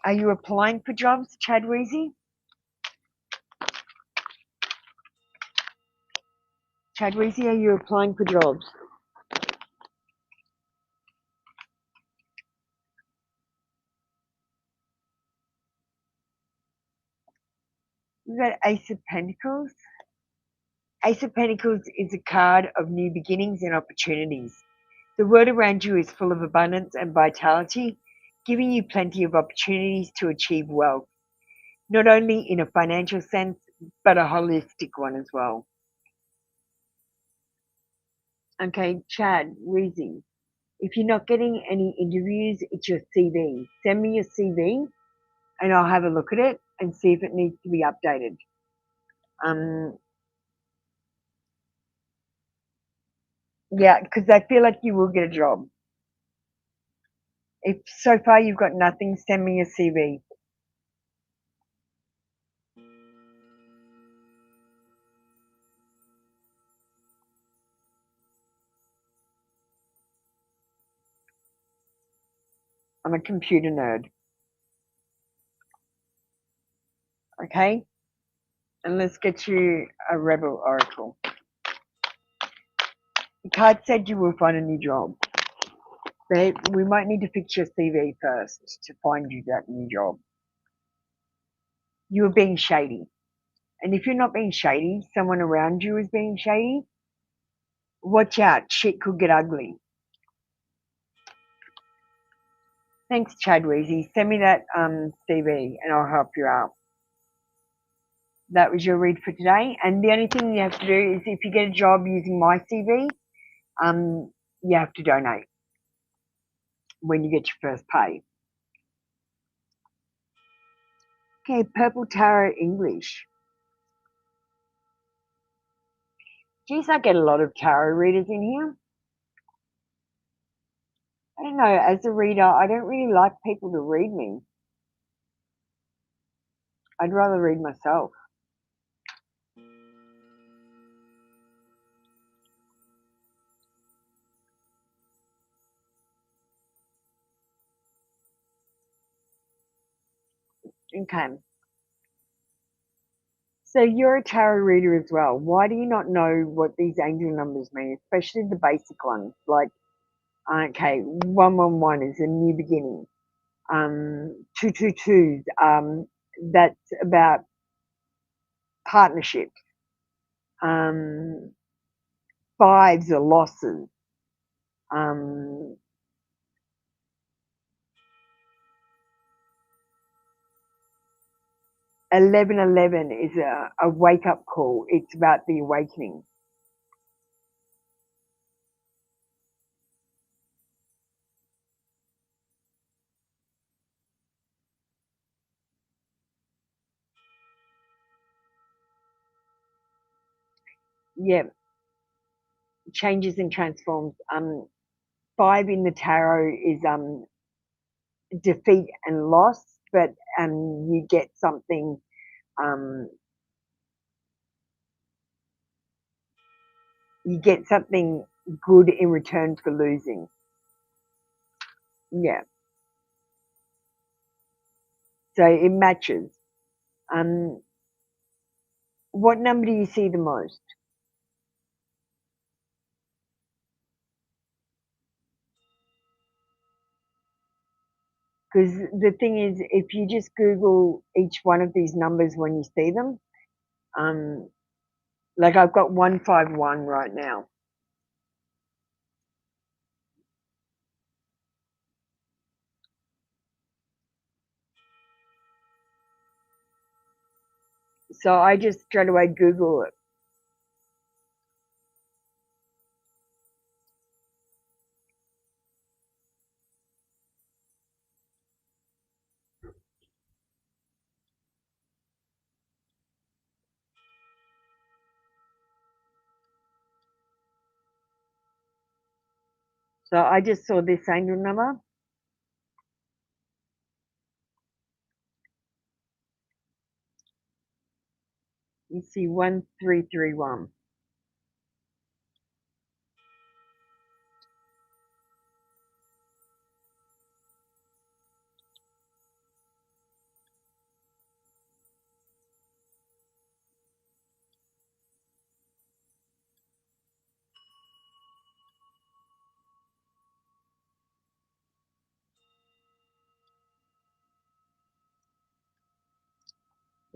Speaker 3: Are you applying for jobs, Chad Weezy? Chad Weezy, are you applying for jobs? We've got Ace of Pentacles. Ace of Pentacles is a card of new beginnings and opportunities. The world around you is full of abundance and vitality, giving you plenty of opportunities to achieve wealth, not only in a financial sense, but a holistic one as well. Okay, Chad, Weezy, if you're not getting any interviews, it's your CV. Send me your CV and I'll have a look at it and see if it needs to be updated. Yeah, because I feel like you will get a job. If so far you've got nothing, send me your CV. I'm a computer nerd. Okay? And let's get you a Rebel Oracle. The card said you will find a new job. But we might need to fix your CV first to find you that new job. You are being shady. And if you're not being shady, someone around you is being shady, watch out. Shit could get ugly. Thanks, Chad Weezy. Send me that CV and I'll help you out. That was your read for today. And the only thing you have to do is if you get a job using my CV, you have to donate when you get your first pay. Okay, Purple Tarot English. Geez, I get a lot of tarot readers in here. I don't know, as a reader, I don't really like people to read me. I'd rather read myself. Okay. So you're a tarot reader as well. Why do you not know what these angel numbers mean, especially the basic ones? Like, okay, 111 is a new beginning. 222s, that's about partnerships. 5s are losses. 1111 is a wake up call. It's about the awakening. Yeah, changes and transforms. 5 in the tarot is defeat and loss, but you get something. You get something good in return for losing. Yeah. So it matches. What number do you see the most? Because the thing is, if you just Google each one of these numbers when you see them, like I've got 151 right now. So I just straight away Google it. So I just saw this angel number. You see 1331.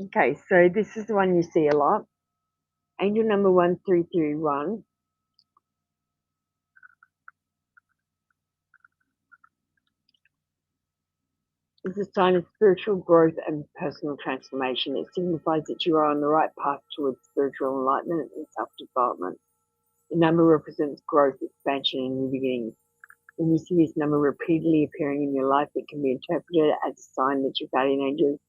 Speaker 3: Okay, so this is the one you see a lot. Angel number 1331 is a sign of spiritual growth and personal transformation. It signifies that you are on the right path towards spiritual enlightenment and self-development. The number represents growth, expansion, and new beginnings. When you see this number repeatedly appearing in your life, it can be interpreted as a sign that your guardian angels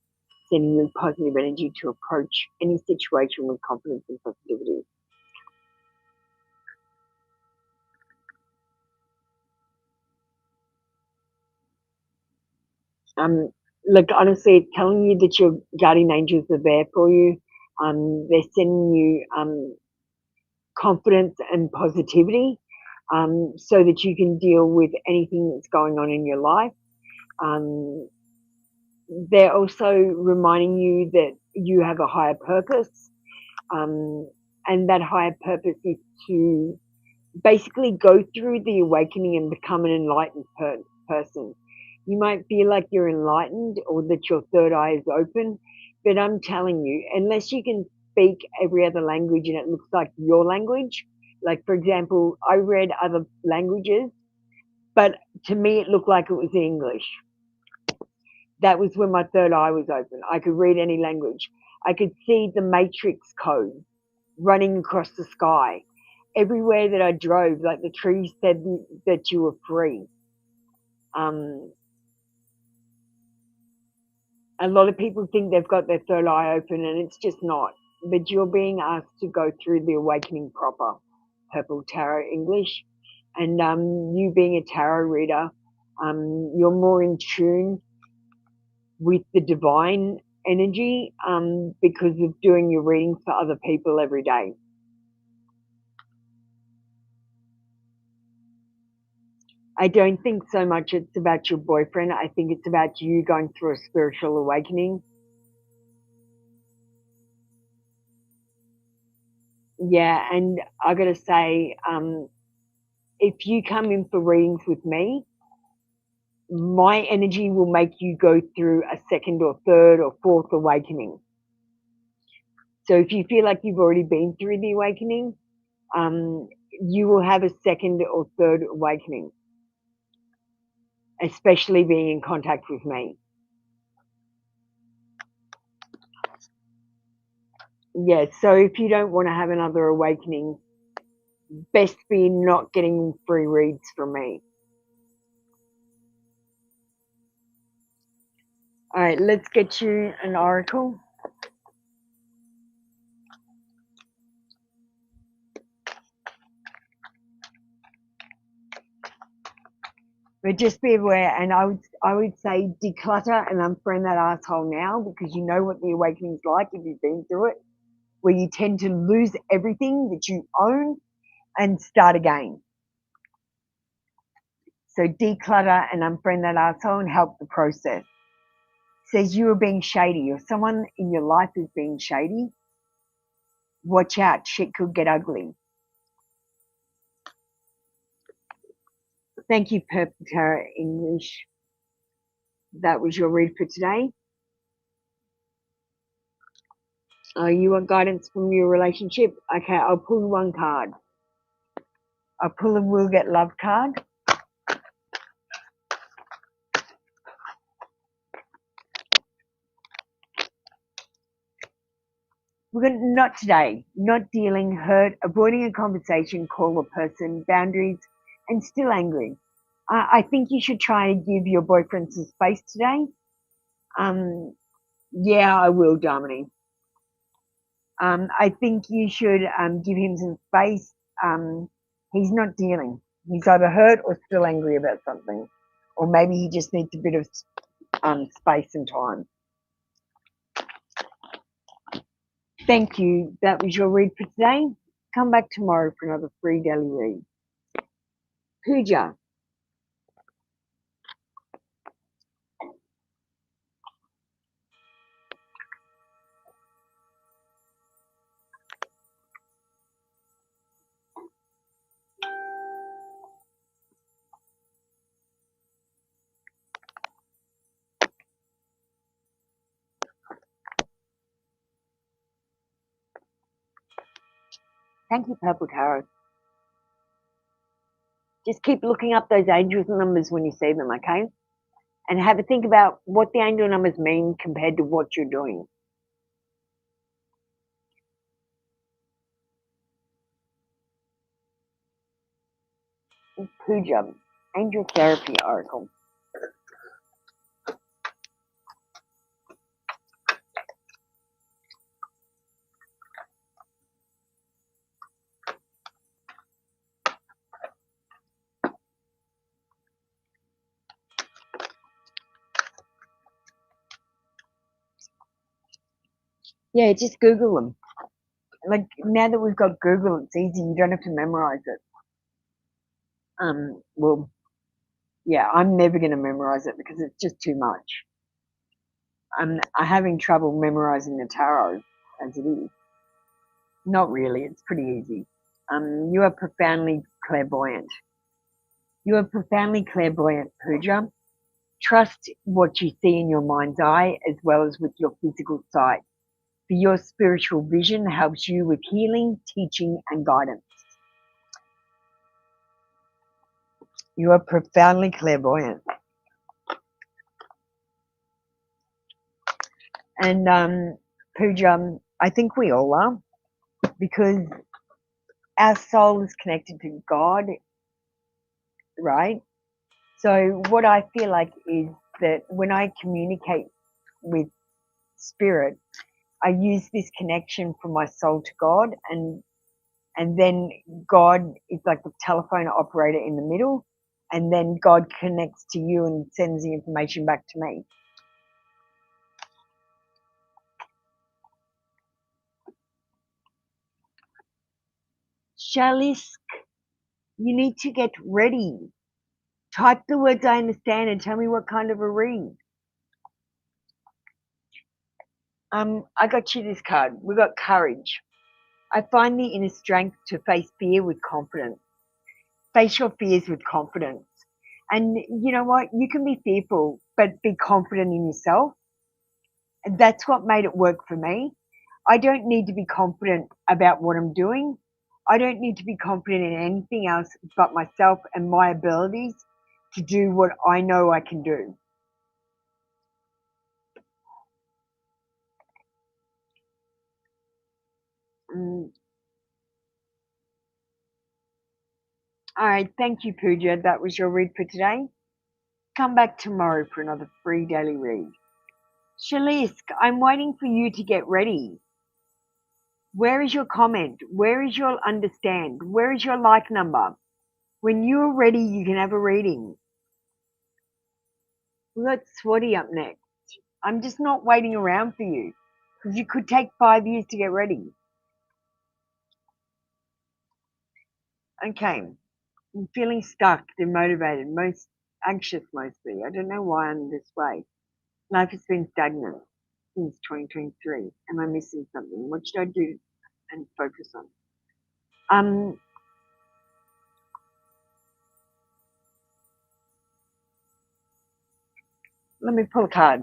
Speaker 3: sending you positive energy to approach any situation with confidence and positivity. Look, honestly, it's telling you that your guardian angels are there for you. They're sending you confidence and positivity, so that you can deal with anything that's going on in your life. They're also reminding you that you have a higher purpose, and that higher purpose is to basically go through the awakening and become an enlightened person. You might feel like you're enlightened or that your third eye is open, but I'm telling you, unless you can speak every other language and it looks like your language, like for example, I read other languages, but to me it looked like it was English. That was when my third eye was open. I could read any language. I could see the matrix code running across the sky. Everywhere that I drove, like the trees said that you were free. A lot of people think they've got their third eye open and it's just not. But you're being asked to go through the awakening proper, Purple Tarot English. And you being a tarot reader, you're more in tune with the divine energy because of doing your readings for other people every day. I don't think so much it's about your boyfriend. I think it's about you going through a spiritual awakening. Yeah, and I got to say, if you come in for readings with me, my energy will make you go through a second or third or fourth awakening. So if you feel like you've already been through the awakening, you will have a second or third awakening, especially being in contact with me. Yeah, so if you don't want to have another awakening, best be not getting free reads from me. All right, let's get you an oracle. But just be aware, and I would say declutter and unfriend that asshole now, because you know what the awakening's like if you've been through it, where you tend to lose everything that you own and start again. So declutter and unfriend that asshole and help the process. Says you are being shady or someone in your life is being shady. Watch out, shit could get ugly. Thank you, Purple Tarot English. That was your read for today. You want guidance from your relationship? Okay, I'll pull one card. I'll pull a Will Get Love card. We're going to, not today, not dealing, hurt, avoiding a conversation, call a person, boundaries, and still angry. I think you should try and give your boyfriend some space today. Yeah, I will, Dominic. I think you should give him some space. He's not dealing. He's either hurt or still angry about something, or maybe he just needs a bit of space and time. Thank you. That was your read for today. Come back tomorrow for another free daily read. Pooja. Thank you, Purple Tarot. Just keep looking up those angels numbers when you see them, okay? And have a think about what the angel numbers mean compared to what you're doing. Pooja, Angel Therapy Oracle. Yeah, just Google them. Like, now that we've got Google, it's easy. You don't have to memorize it. Well, yeah, I'm never going to memorize it because it's just too much. I'm having trouble memorizing the tarot as it is. Not really. It's pretty easy. You are profoundly clairvoyant. You are profoundly clairvoyant, Pooja. Trust what you see in your mind's eye as well as with your physical sight. For your spiritual vision helps you with healing, teaching, and guidance. You are profoundly clairvoyant. And Pooja, I think we all are, because our soul is connected to God, right? So what I feel like is that when I communicate with spirit, I use this connection from my soul to God, and then God is like the telephone operator in the middle, and then God connects to you and sends the information back to me. Shalisk, you need to get ready. Type the words I understand and tell me what kind of a read. I got you this card. We got courage. I find the inner strength to face fear with confidence. Face your fears with confidence. And you know what? You can be fearful, but be confident in yourself. And that's what made it work for me. I don't need to be confident about what I'm doing. I don't need to be confident in anything else but myself and my abilities to do what I know I can do. All right, thank you, Pooja. That was your read for today. Come back tomorrow for another free daily read. Shalisk, I'm waiting for you to get ready. Where is your comment? Where is your understand? Where is your like number? When you're ready, you can have a reading. We got Swati up next. I'm just not waiting around for you because you could take 5 years to get ready. Okay, I'm feeling stuck, demotivated, most anxious mostly. I don't know why I'm this way. Life has been stagnant since 2023. Am I missing something? What should I do and focus on? Let me pull a card.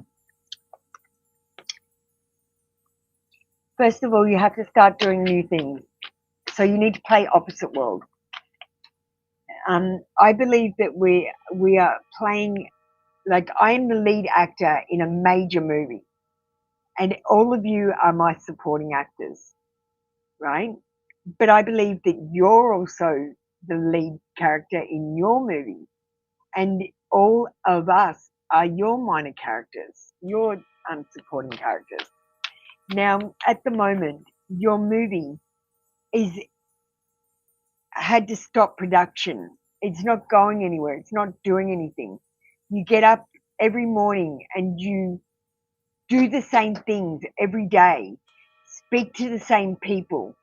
Speaker 3: First of all, you have to start doing new things. So you need to play opposite world. I believe that we are playing, like, I am the lead actor in a major movie. and all of you are my supporting actors, right? But I believe that you're also the lead character in your movie, and all of us are your minor characters, your supporting characters. Now, at the moment, your movie is had to stop production. It's not going anywhere. It's not doing anything. You get up every morning and you do the same things every day, speak to the same people,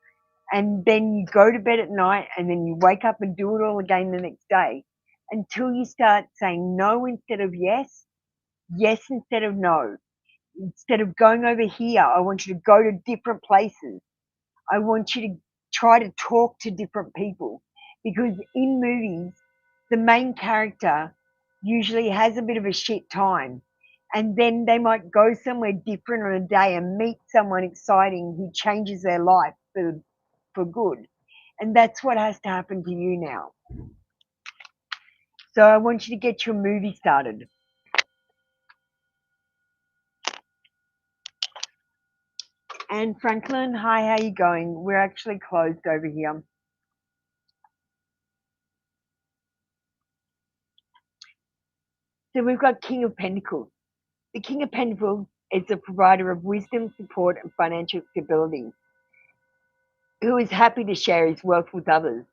Speaker 3: and then you go to bed at night and then you wake up and do it all again the next day until you start saying no instead of yes, yes instead of no. Instead of going over here, I want you to go to different places. I want you to try to talk to different people, because in movies, the main character usually has a bit of a shit time, and then they might go somewhere different on a day and meet someone exciting who changes their life for good. And that's what has to happen to you now. So I want you to get your movie started. And Franklin, hi, how you going? We're actually closed over here. So we've got King of Pentacles. The King of Pentacles is a provider of wisdom, support, and financial stability, who is happy to share his wealth with others.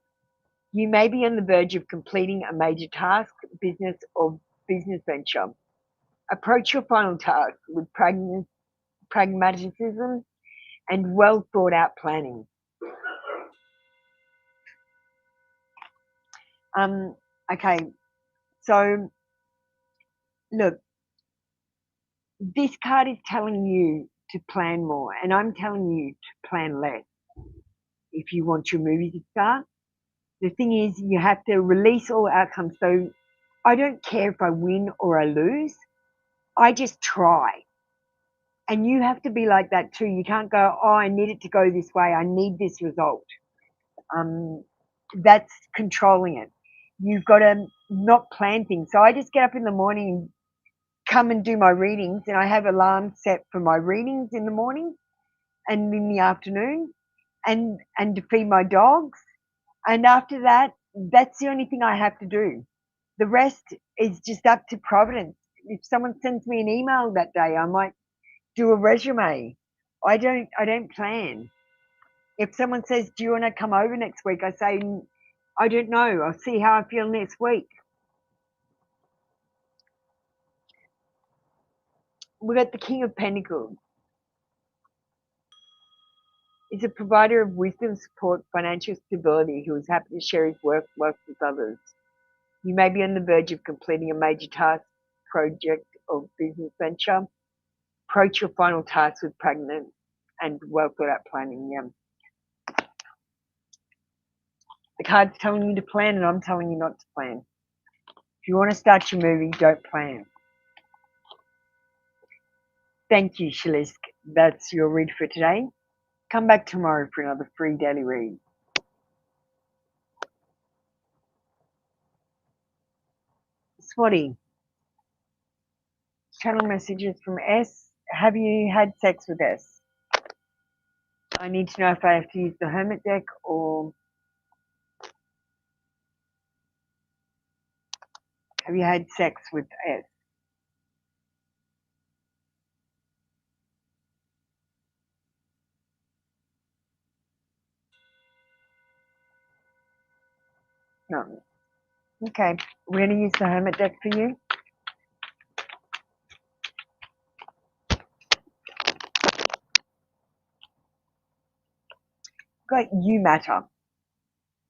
Speaker 3: You may be on the verge of completing a major task, business, or business venture. Approach your final task with pragmatism and well thought out planning. Okay, so look, this card is telling you to plan more, and I'm telling you to plan less if you want your movie to start. The thing is, you have to release all outcomes. So I don't care if I win or I lose. I just try. And you have to be like that too. You can't go, oh, I need it to go this way. I need this result. That's controlling it. You've got to not plan things. So I just get up in the morning and come and do my readings, and I have alarms set for my readings in the morning and in the afternoon, and to feed my dogs. And after that, that's the only thing I have to do. The rest is just up to Providence. If someone sends me an email that day, I might do a resume. I don't plan. If someone says, do you want to come over next week? I say, I don't know. I'll see how I feel next week. We've got the King of Pentacles. He's a provider of wisdom, support, financial stability, who is happy to share his wealth with others. You may be on the verge of completing a major task, project, or business venture. Approach your final task with pregnant and well thought out planning. Yeah. The card's telling you to plan, and I'm telling you not to plan. If you want to start your movie, don't plan. Thank you, Shalisk. That's your read for today. Come back tomorrow for another free daily read. Swati, channel messages from S. Have you had sex with S? I need to know if I have to use the Hermit deck or have you had sex with S? No. Okay, we're going to use the Hermit deck for you. Got you matter.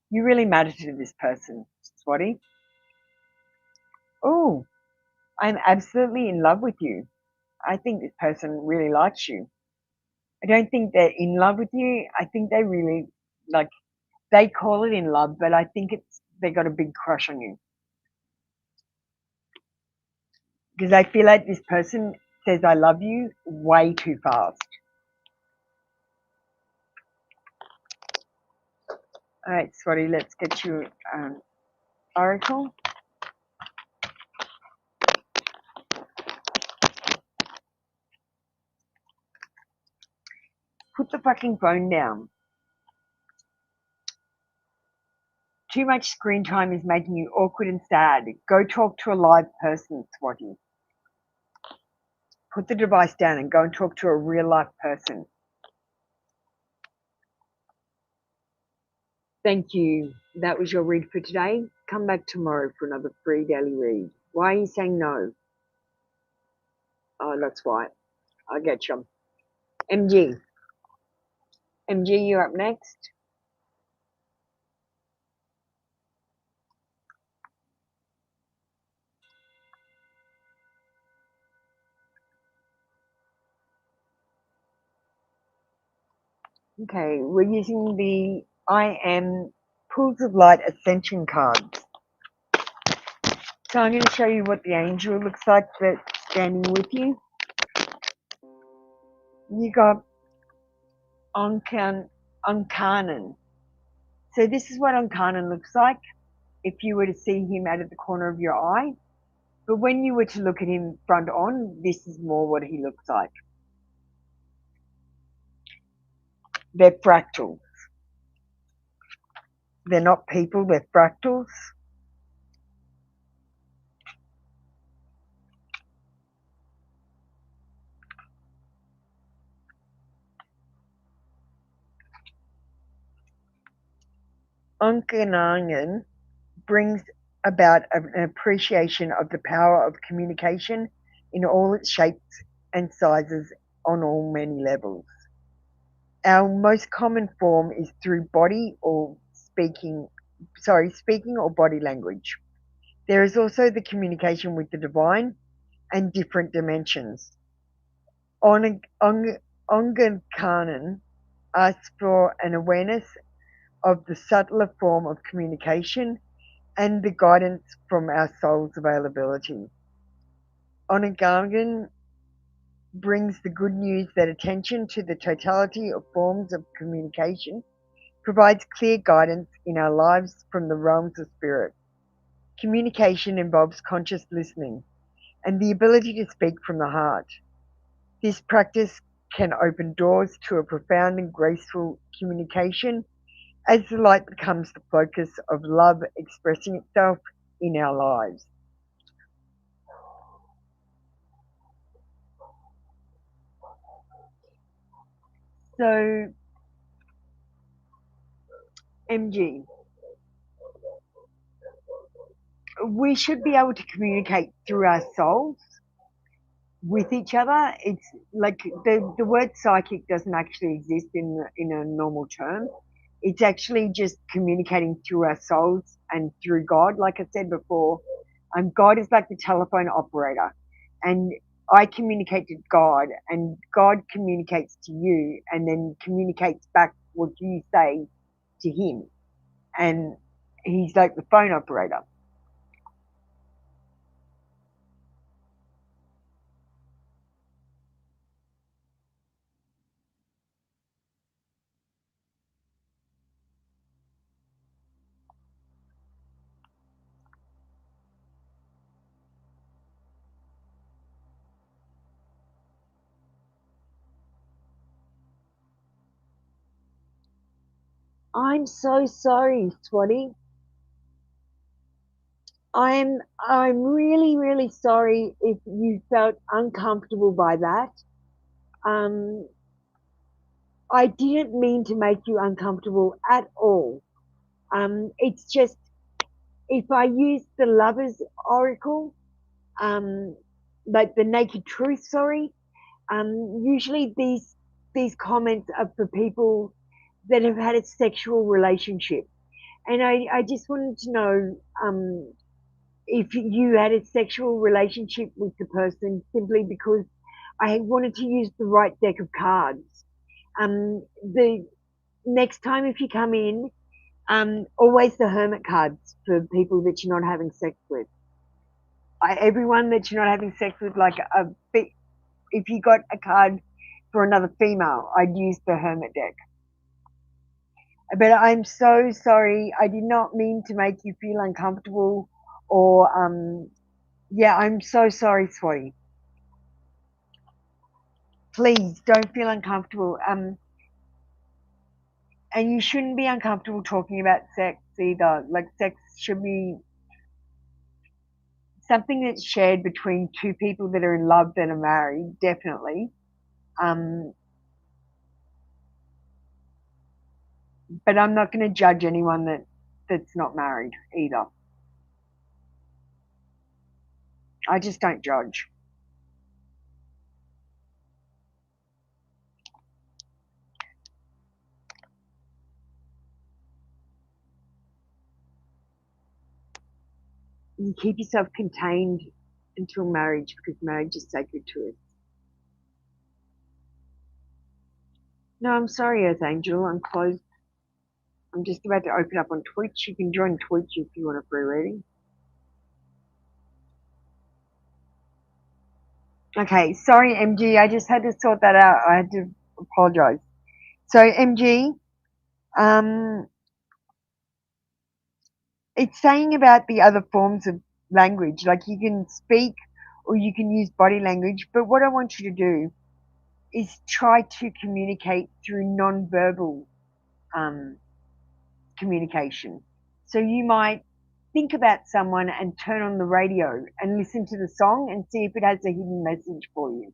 Speaker 3: You really matter to this person, Swati. Oh, I'm absolutely in love with you. I think this person really likes you. I don't think they're in love with you. I think they really, like, they call it in love, but I think they got a big crush on you. Because I feel like this person says I love you way too fast. All right, Swati, let's get you oracle. Put the fucking phone down. Too much screen time is making you awkward and sad. Go talk to a live person, Swati. Put the device down and go and talk to a real life person. Thank you. That was your read for today. Come back tomorrow for another free daily read. Why are you saying no? Oh, that's why. I get you. MG. MG, you're up next. Okay, we're using the I Am Pools of Light Ascension cards. So I'm going to show you what the angel looks like that's standing with you. You got Uncanen. So this is what Uncanen looks like if you were to see him out of the corner of your eye. But when you were to look at him front on, this is more what he looks like. They're fractals. They're not people, they're fractals. Uncanen brings about an appreciation of the power of communication in all its shapes and sizes on all many levels. Our most common form is through body or speaking or body language. There is also the communication with the divine and different dimensions. Ongankanen asks for an awareness of the subtler form of communication and the guidance from our soul's availability. Ongangan brings the good news that attention to the totality of forms of communication provides clear guidance in our lives from the realms of spirit. Communication involves conscious listening and the ability to speak from the heart. This practice can open doors to a profound and graceful communication as the light becomes the focus of love expressing itself in our lives. So, MG, we should be able to communicate through our souls with each other. It's like the word psychic doesn't actually exist in a normal term. It's actually just communicating through our souls and through God. Like I said before, God is like the telephone operator, and I communicate to God, and God communicates to you, and then communicates back what you say to Him, and He's like the phone operator. I'm so sorry, Swati. I'm really, really sorry if you felt uncomfortable by that. Um, I didn't mean to make you uncomfortable at all. It's just if I use the Lover's Oracle, um, like the Naked Truth, sorry, usually these comments are for people that have had a sexual relationship, and I just wanted to know if you had a sexual relationship with the person simply because I wanted to use the right deck of cards. The next time if you come in, always the hermit cards for people that you're not having sex with. Everyone that you're not having sex with, like if you got a card for another female, I'd use the hermit deck. But I'm so sorry. I did not mean to make you feel uncomfortable or yeah, I'm so sorry, Swati. Please don't feel uncomfortable. And you shouldn't be uncomfortable talking about sex either. Like, sex should be something that's shared between two people that are in love that are married, definitely. But I'm not going to judge anyone that's not married either. I just don't judge. You keep yourself contained until marriage, because marriage is sacred to us. No, I'm sorry, Earth Angel. I'm closed. I'm just about to open up on Twitch. You can join Twitch if you want a free reading. Okay, sorry, MG. I just had to sort that out. I had to apologize. So, MG, it's saying about the other forms of language. Like, you can speak or you can use body language. But what I want you to do is try to communicate through non-verbal communication. So you might think about someone and turn on the radio and listen to the song and see if it has a hidden message for you.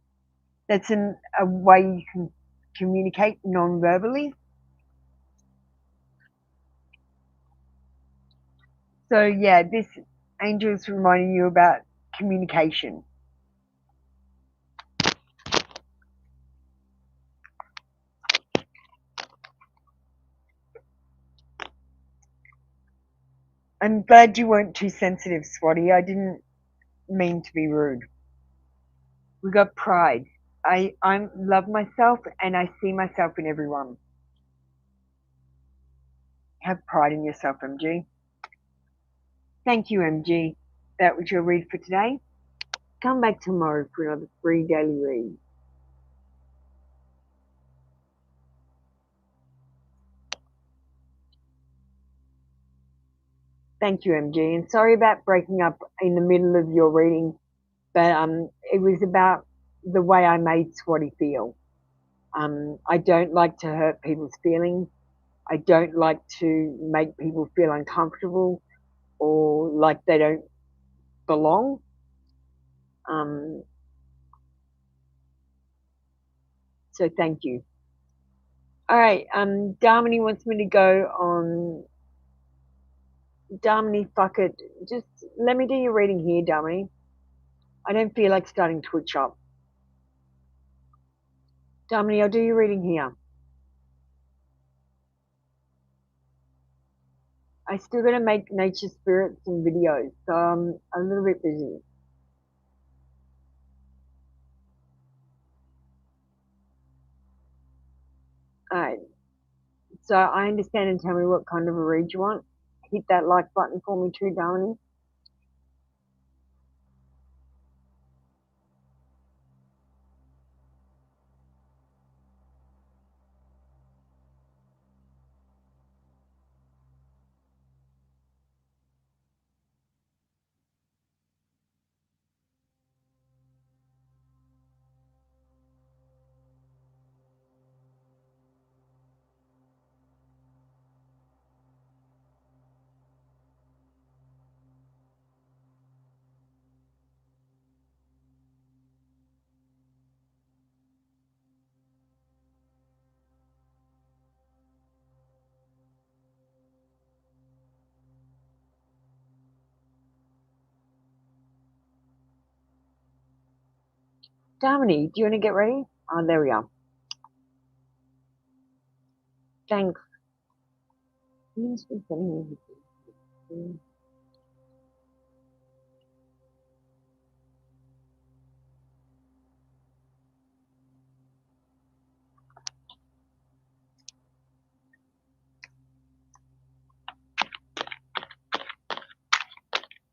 Speaker 3: That's a way you can communicate non-verbally. So yeah, this angel is reminding you about communication. I'm glad you weren't too sensitive, Swatty. I didn't mean to be rude. We got pride. I love myself and I see myself in everyone. Have pride in yourself, MG. Thank you, MG. That was your read for today. Come back tomorrow for another free daily read. Thank you, MG. And sorry about breaking up in the middle of your reading, but it was about the way I made Swatty feel. I don't like to hurt people's feelings. I don't like to make people feel uncomfortable or like they don't belong. So thank you. All right, Darmini wants me to go on. Darmini, fuck it. Just let me do your reading here, Darmini. I don't feel like starting Twitch up. Darmini, I'll do your reading here. I still got to make nature spirits and videos, so I'm a little bit busy. All right. So I understand, and tell me what kind of a read you want. Hit that like button for me too, Darmini. Darmini, do you want to get ready? Oh, there we are. Thanks.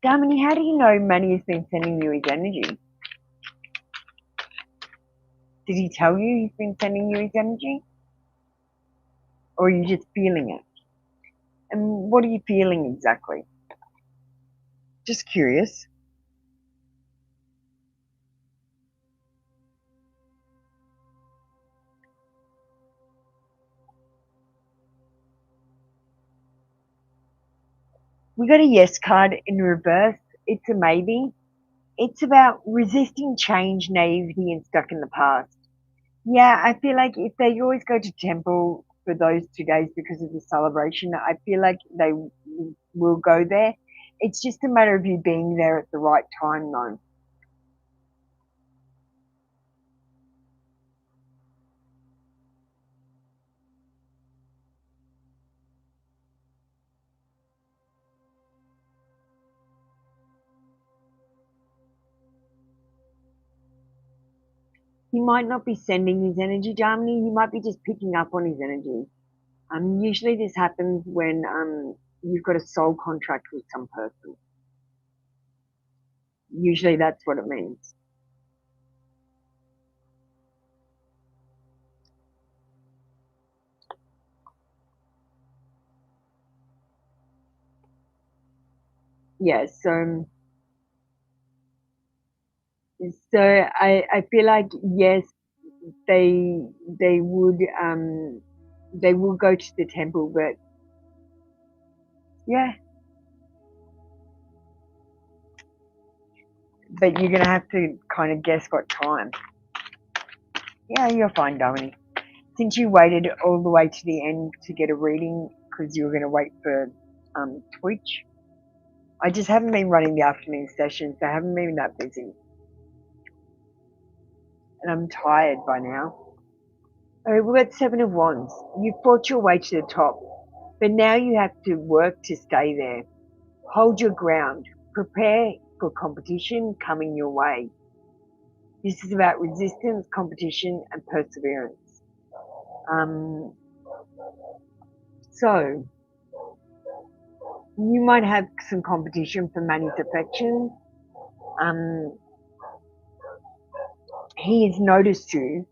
Speaker 3: Darmini, how do you know Manny has been sending you his energy? Did he tell you he's been sending you his energy? Or are you just feeling it? And what are you feeling exactly? Just curious. We got a yes card in reverse. It's a maybe. It's about resisting change, naivety, and stuck in the past. Yeah, I feel like if they always go to temple for those 2 days because of the celebration, I feel like they will go there. It's just a matter of you being there at the right time, though. He might not be sending his energy, Germany. He might be just picking up on his energy. Usually this happens when you've got a soul contract with some person. Usually that's what it means. Yeah, so I feel like yes, they they would they will go to the temple, but yeah, but you're gonna have to kind of guess what time. Yeah, you're fine, Dominic. Since you waited all the way to the end to get a reading because you were gonna wait for Twitch, I just haven't been running the afternoon sessions. So I haven't been that busy, and I'm tired by now. Oh, we're at 7 of Wands. You fought your way to the top, but now you have to work to stay there. Hold your ground. Prepare for competition coming your way. This is about resistance, competition, and perseverance. So you might have some competition for Manny's affection. He has noticed you,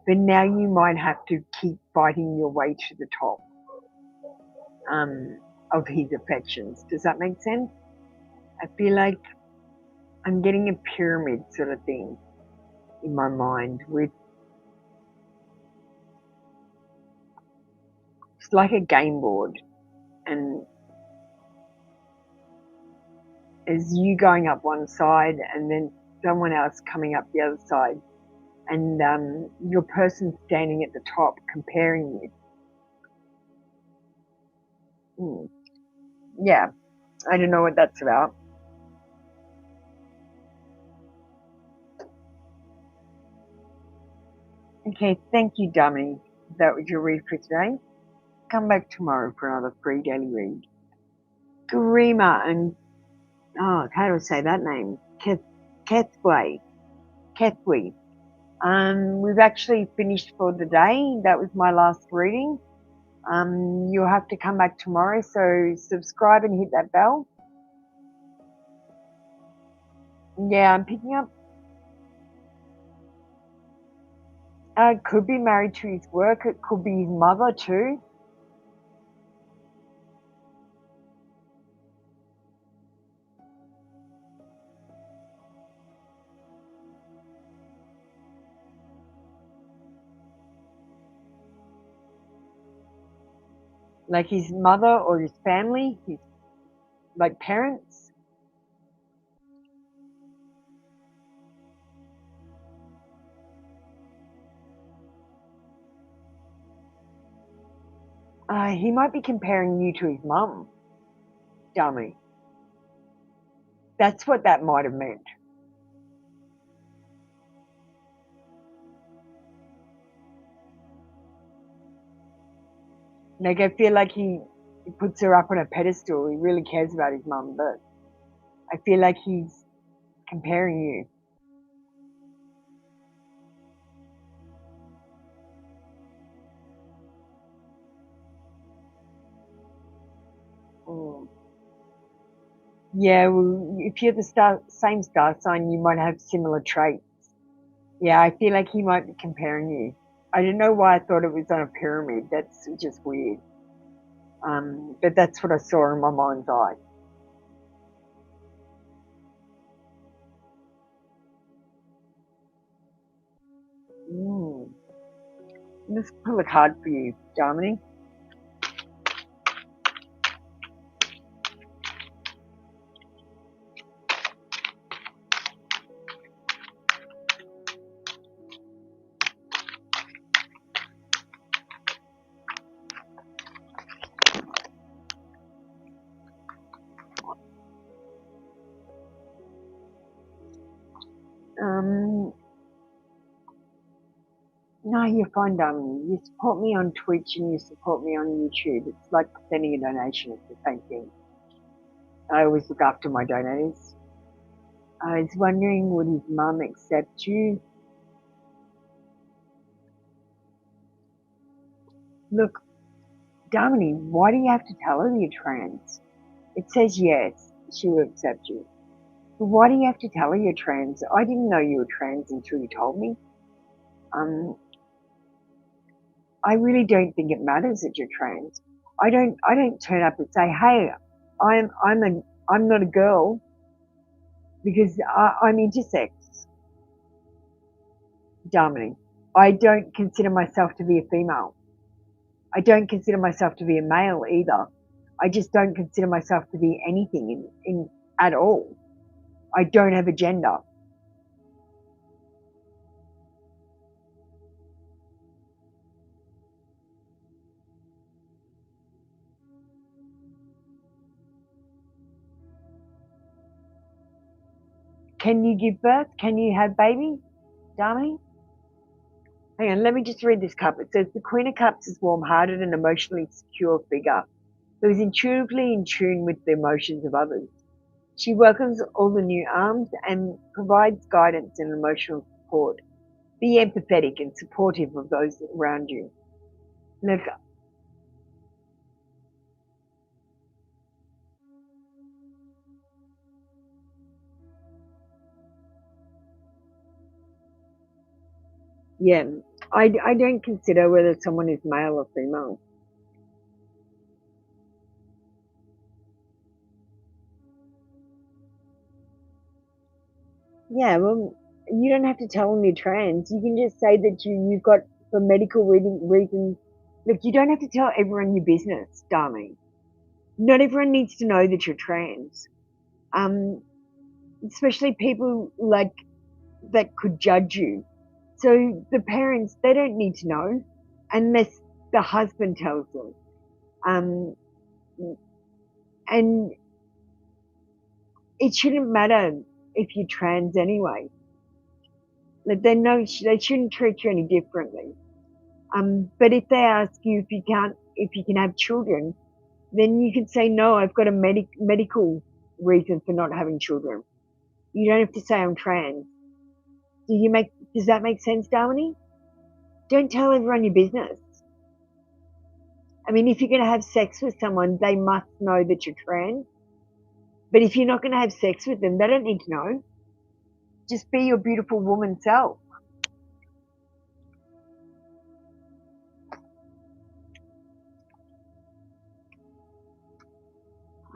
Speaker 3: but now you might have to keep fighting your way to the top of his affections. Does that make sense? I feel like I'm getting a pyramid sort of thing in my mind with it's like a game board, and as you going up one side and then someone else coming up the other side, and your person standing at the top comparing you. Yeah, I don't know what that's about. Okay, thank you, dummy. That was your read for today. Come back tomorrow for another free daily read. Garima and how do I say that name? Kethway. Kethwe. We've actually finished for the day. That was my last reading. You'll have to come back tomorrow, so subscribe and hit that bell. Yeah, I'm picking up. Could be married to his work. It could be his mother too. Like his mother or his family, his like parents. He might be comparing you to his mum, dummy. That's what that might have meant. Like I feel like he puts her up on a pedestal. He really cares about his mum, but I feel like he's comparing you. Mm. Yeah, well, if you're the same star sign, you might have similar traits. Yeah, I feel like he might be comparing you. I don't know why I thought it was on a pyramid. That's just weird. But that's what I saw in my mind's eye. Mm. Let's pull a card for you, Germany. No, you're fine, darling. You support me on Twitch and you support me on YouTube. It's like sending a donation. It's the same thing. I always look after my donors. I was wondering, would his mum accept you? Look, Damini, why do you have to tell her you're trans? It says yes, she will accept you. But why do you have to tell her you're trans? I didn't know you were trans until you told me. I really don't think it matters that you're trans. I don't turn up and say, hey, I'm not a girl because I'm intersex. Damini, I don't consider myself to be a female. I don't consider myself to be a male either. I just don't consider myself to be anything in at all. I don't have a gender. Can you give birth? Can you have babies, Damini? Hang on, let me just read this cup. It says, the Queen of Cups is warm-hearted and emotionally secure figure who is intuitively in tune with the emotions of others. She welcomes all the new arms and provides guidance and emotional support. Be empathetic and supportive of those around you. Look, yeah, I don't consider whether someone is male or female. Yeah, well, you don't have to tell them you're trans. You can just say that you've got, for medical reasons. Look, you don't have to tell everyone your business, darling. Not everyone needs to know that you're trans. Um, Especially people like that could judge you. So the parents, they don't need to know unless the husband tells them. Um, and it shouldn't matter if you're trans anyway. Like they shouldn't treat you any differently. But if they ask you if you can have children, then you can say no. I've got a medical reason for not having children. You don't have to say I'm trans. Does that make sense, Darwin? Don't tell everyone your business. I mean, if you're going to have sex with someone, they must know that you're trans. But if you're not going to have sex with them, they don't need to know. Just be your beautiful woman self.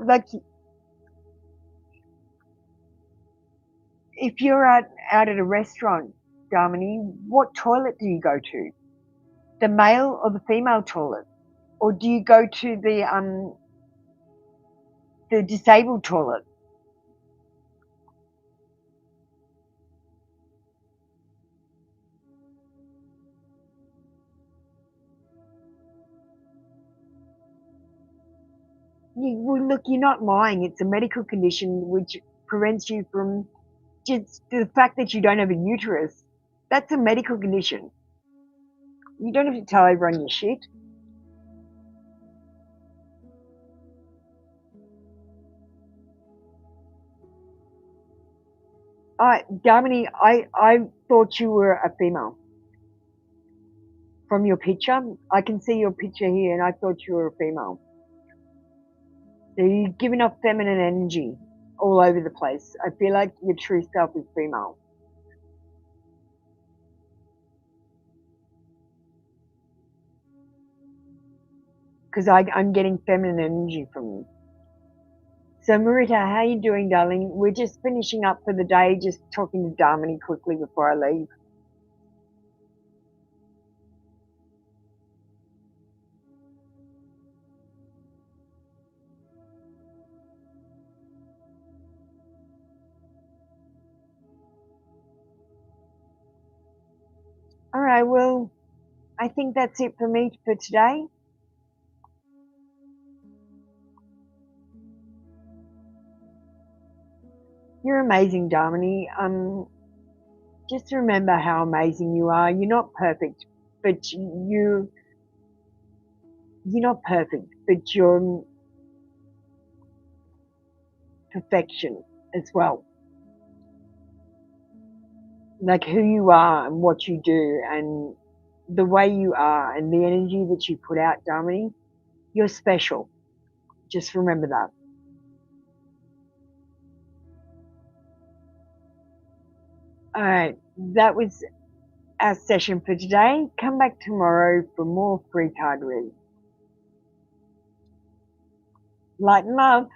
Speaker 3: Like, if you're out at a restaurant, Darmini, what toilet do you go to? The male or the female toilet? Or do you go to the disabled toilet? Well, look, you're not lying. It's a medical condition which prevents you from just the fact that you don't have a uterus. That's a medical condition. You don't have to tell everyone your shit. Darmini, I thought you were a female. From your picture, I can see your picture here, and I thought you were a female. So you're giving off feminine energy all over the place. I feel like your true self is female. Because I'm getting feminine energy from you. So Marita, how are you doing, darling? We're just finishing up for the day, just talking to Darmini quickly before I leave. All right, well, I think that's it for me for today. You're amazing, Darmini. Just remember how amazing you are. You're not perfect, but you're not perfect, but you're perfection as well. Like who you are and what you do and the way you are and the energy that you put out, Darmini, you're special. Just remember that. All right, that was our session for today. Come back tomorrow for more free card reads. Light and love.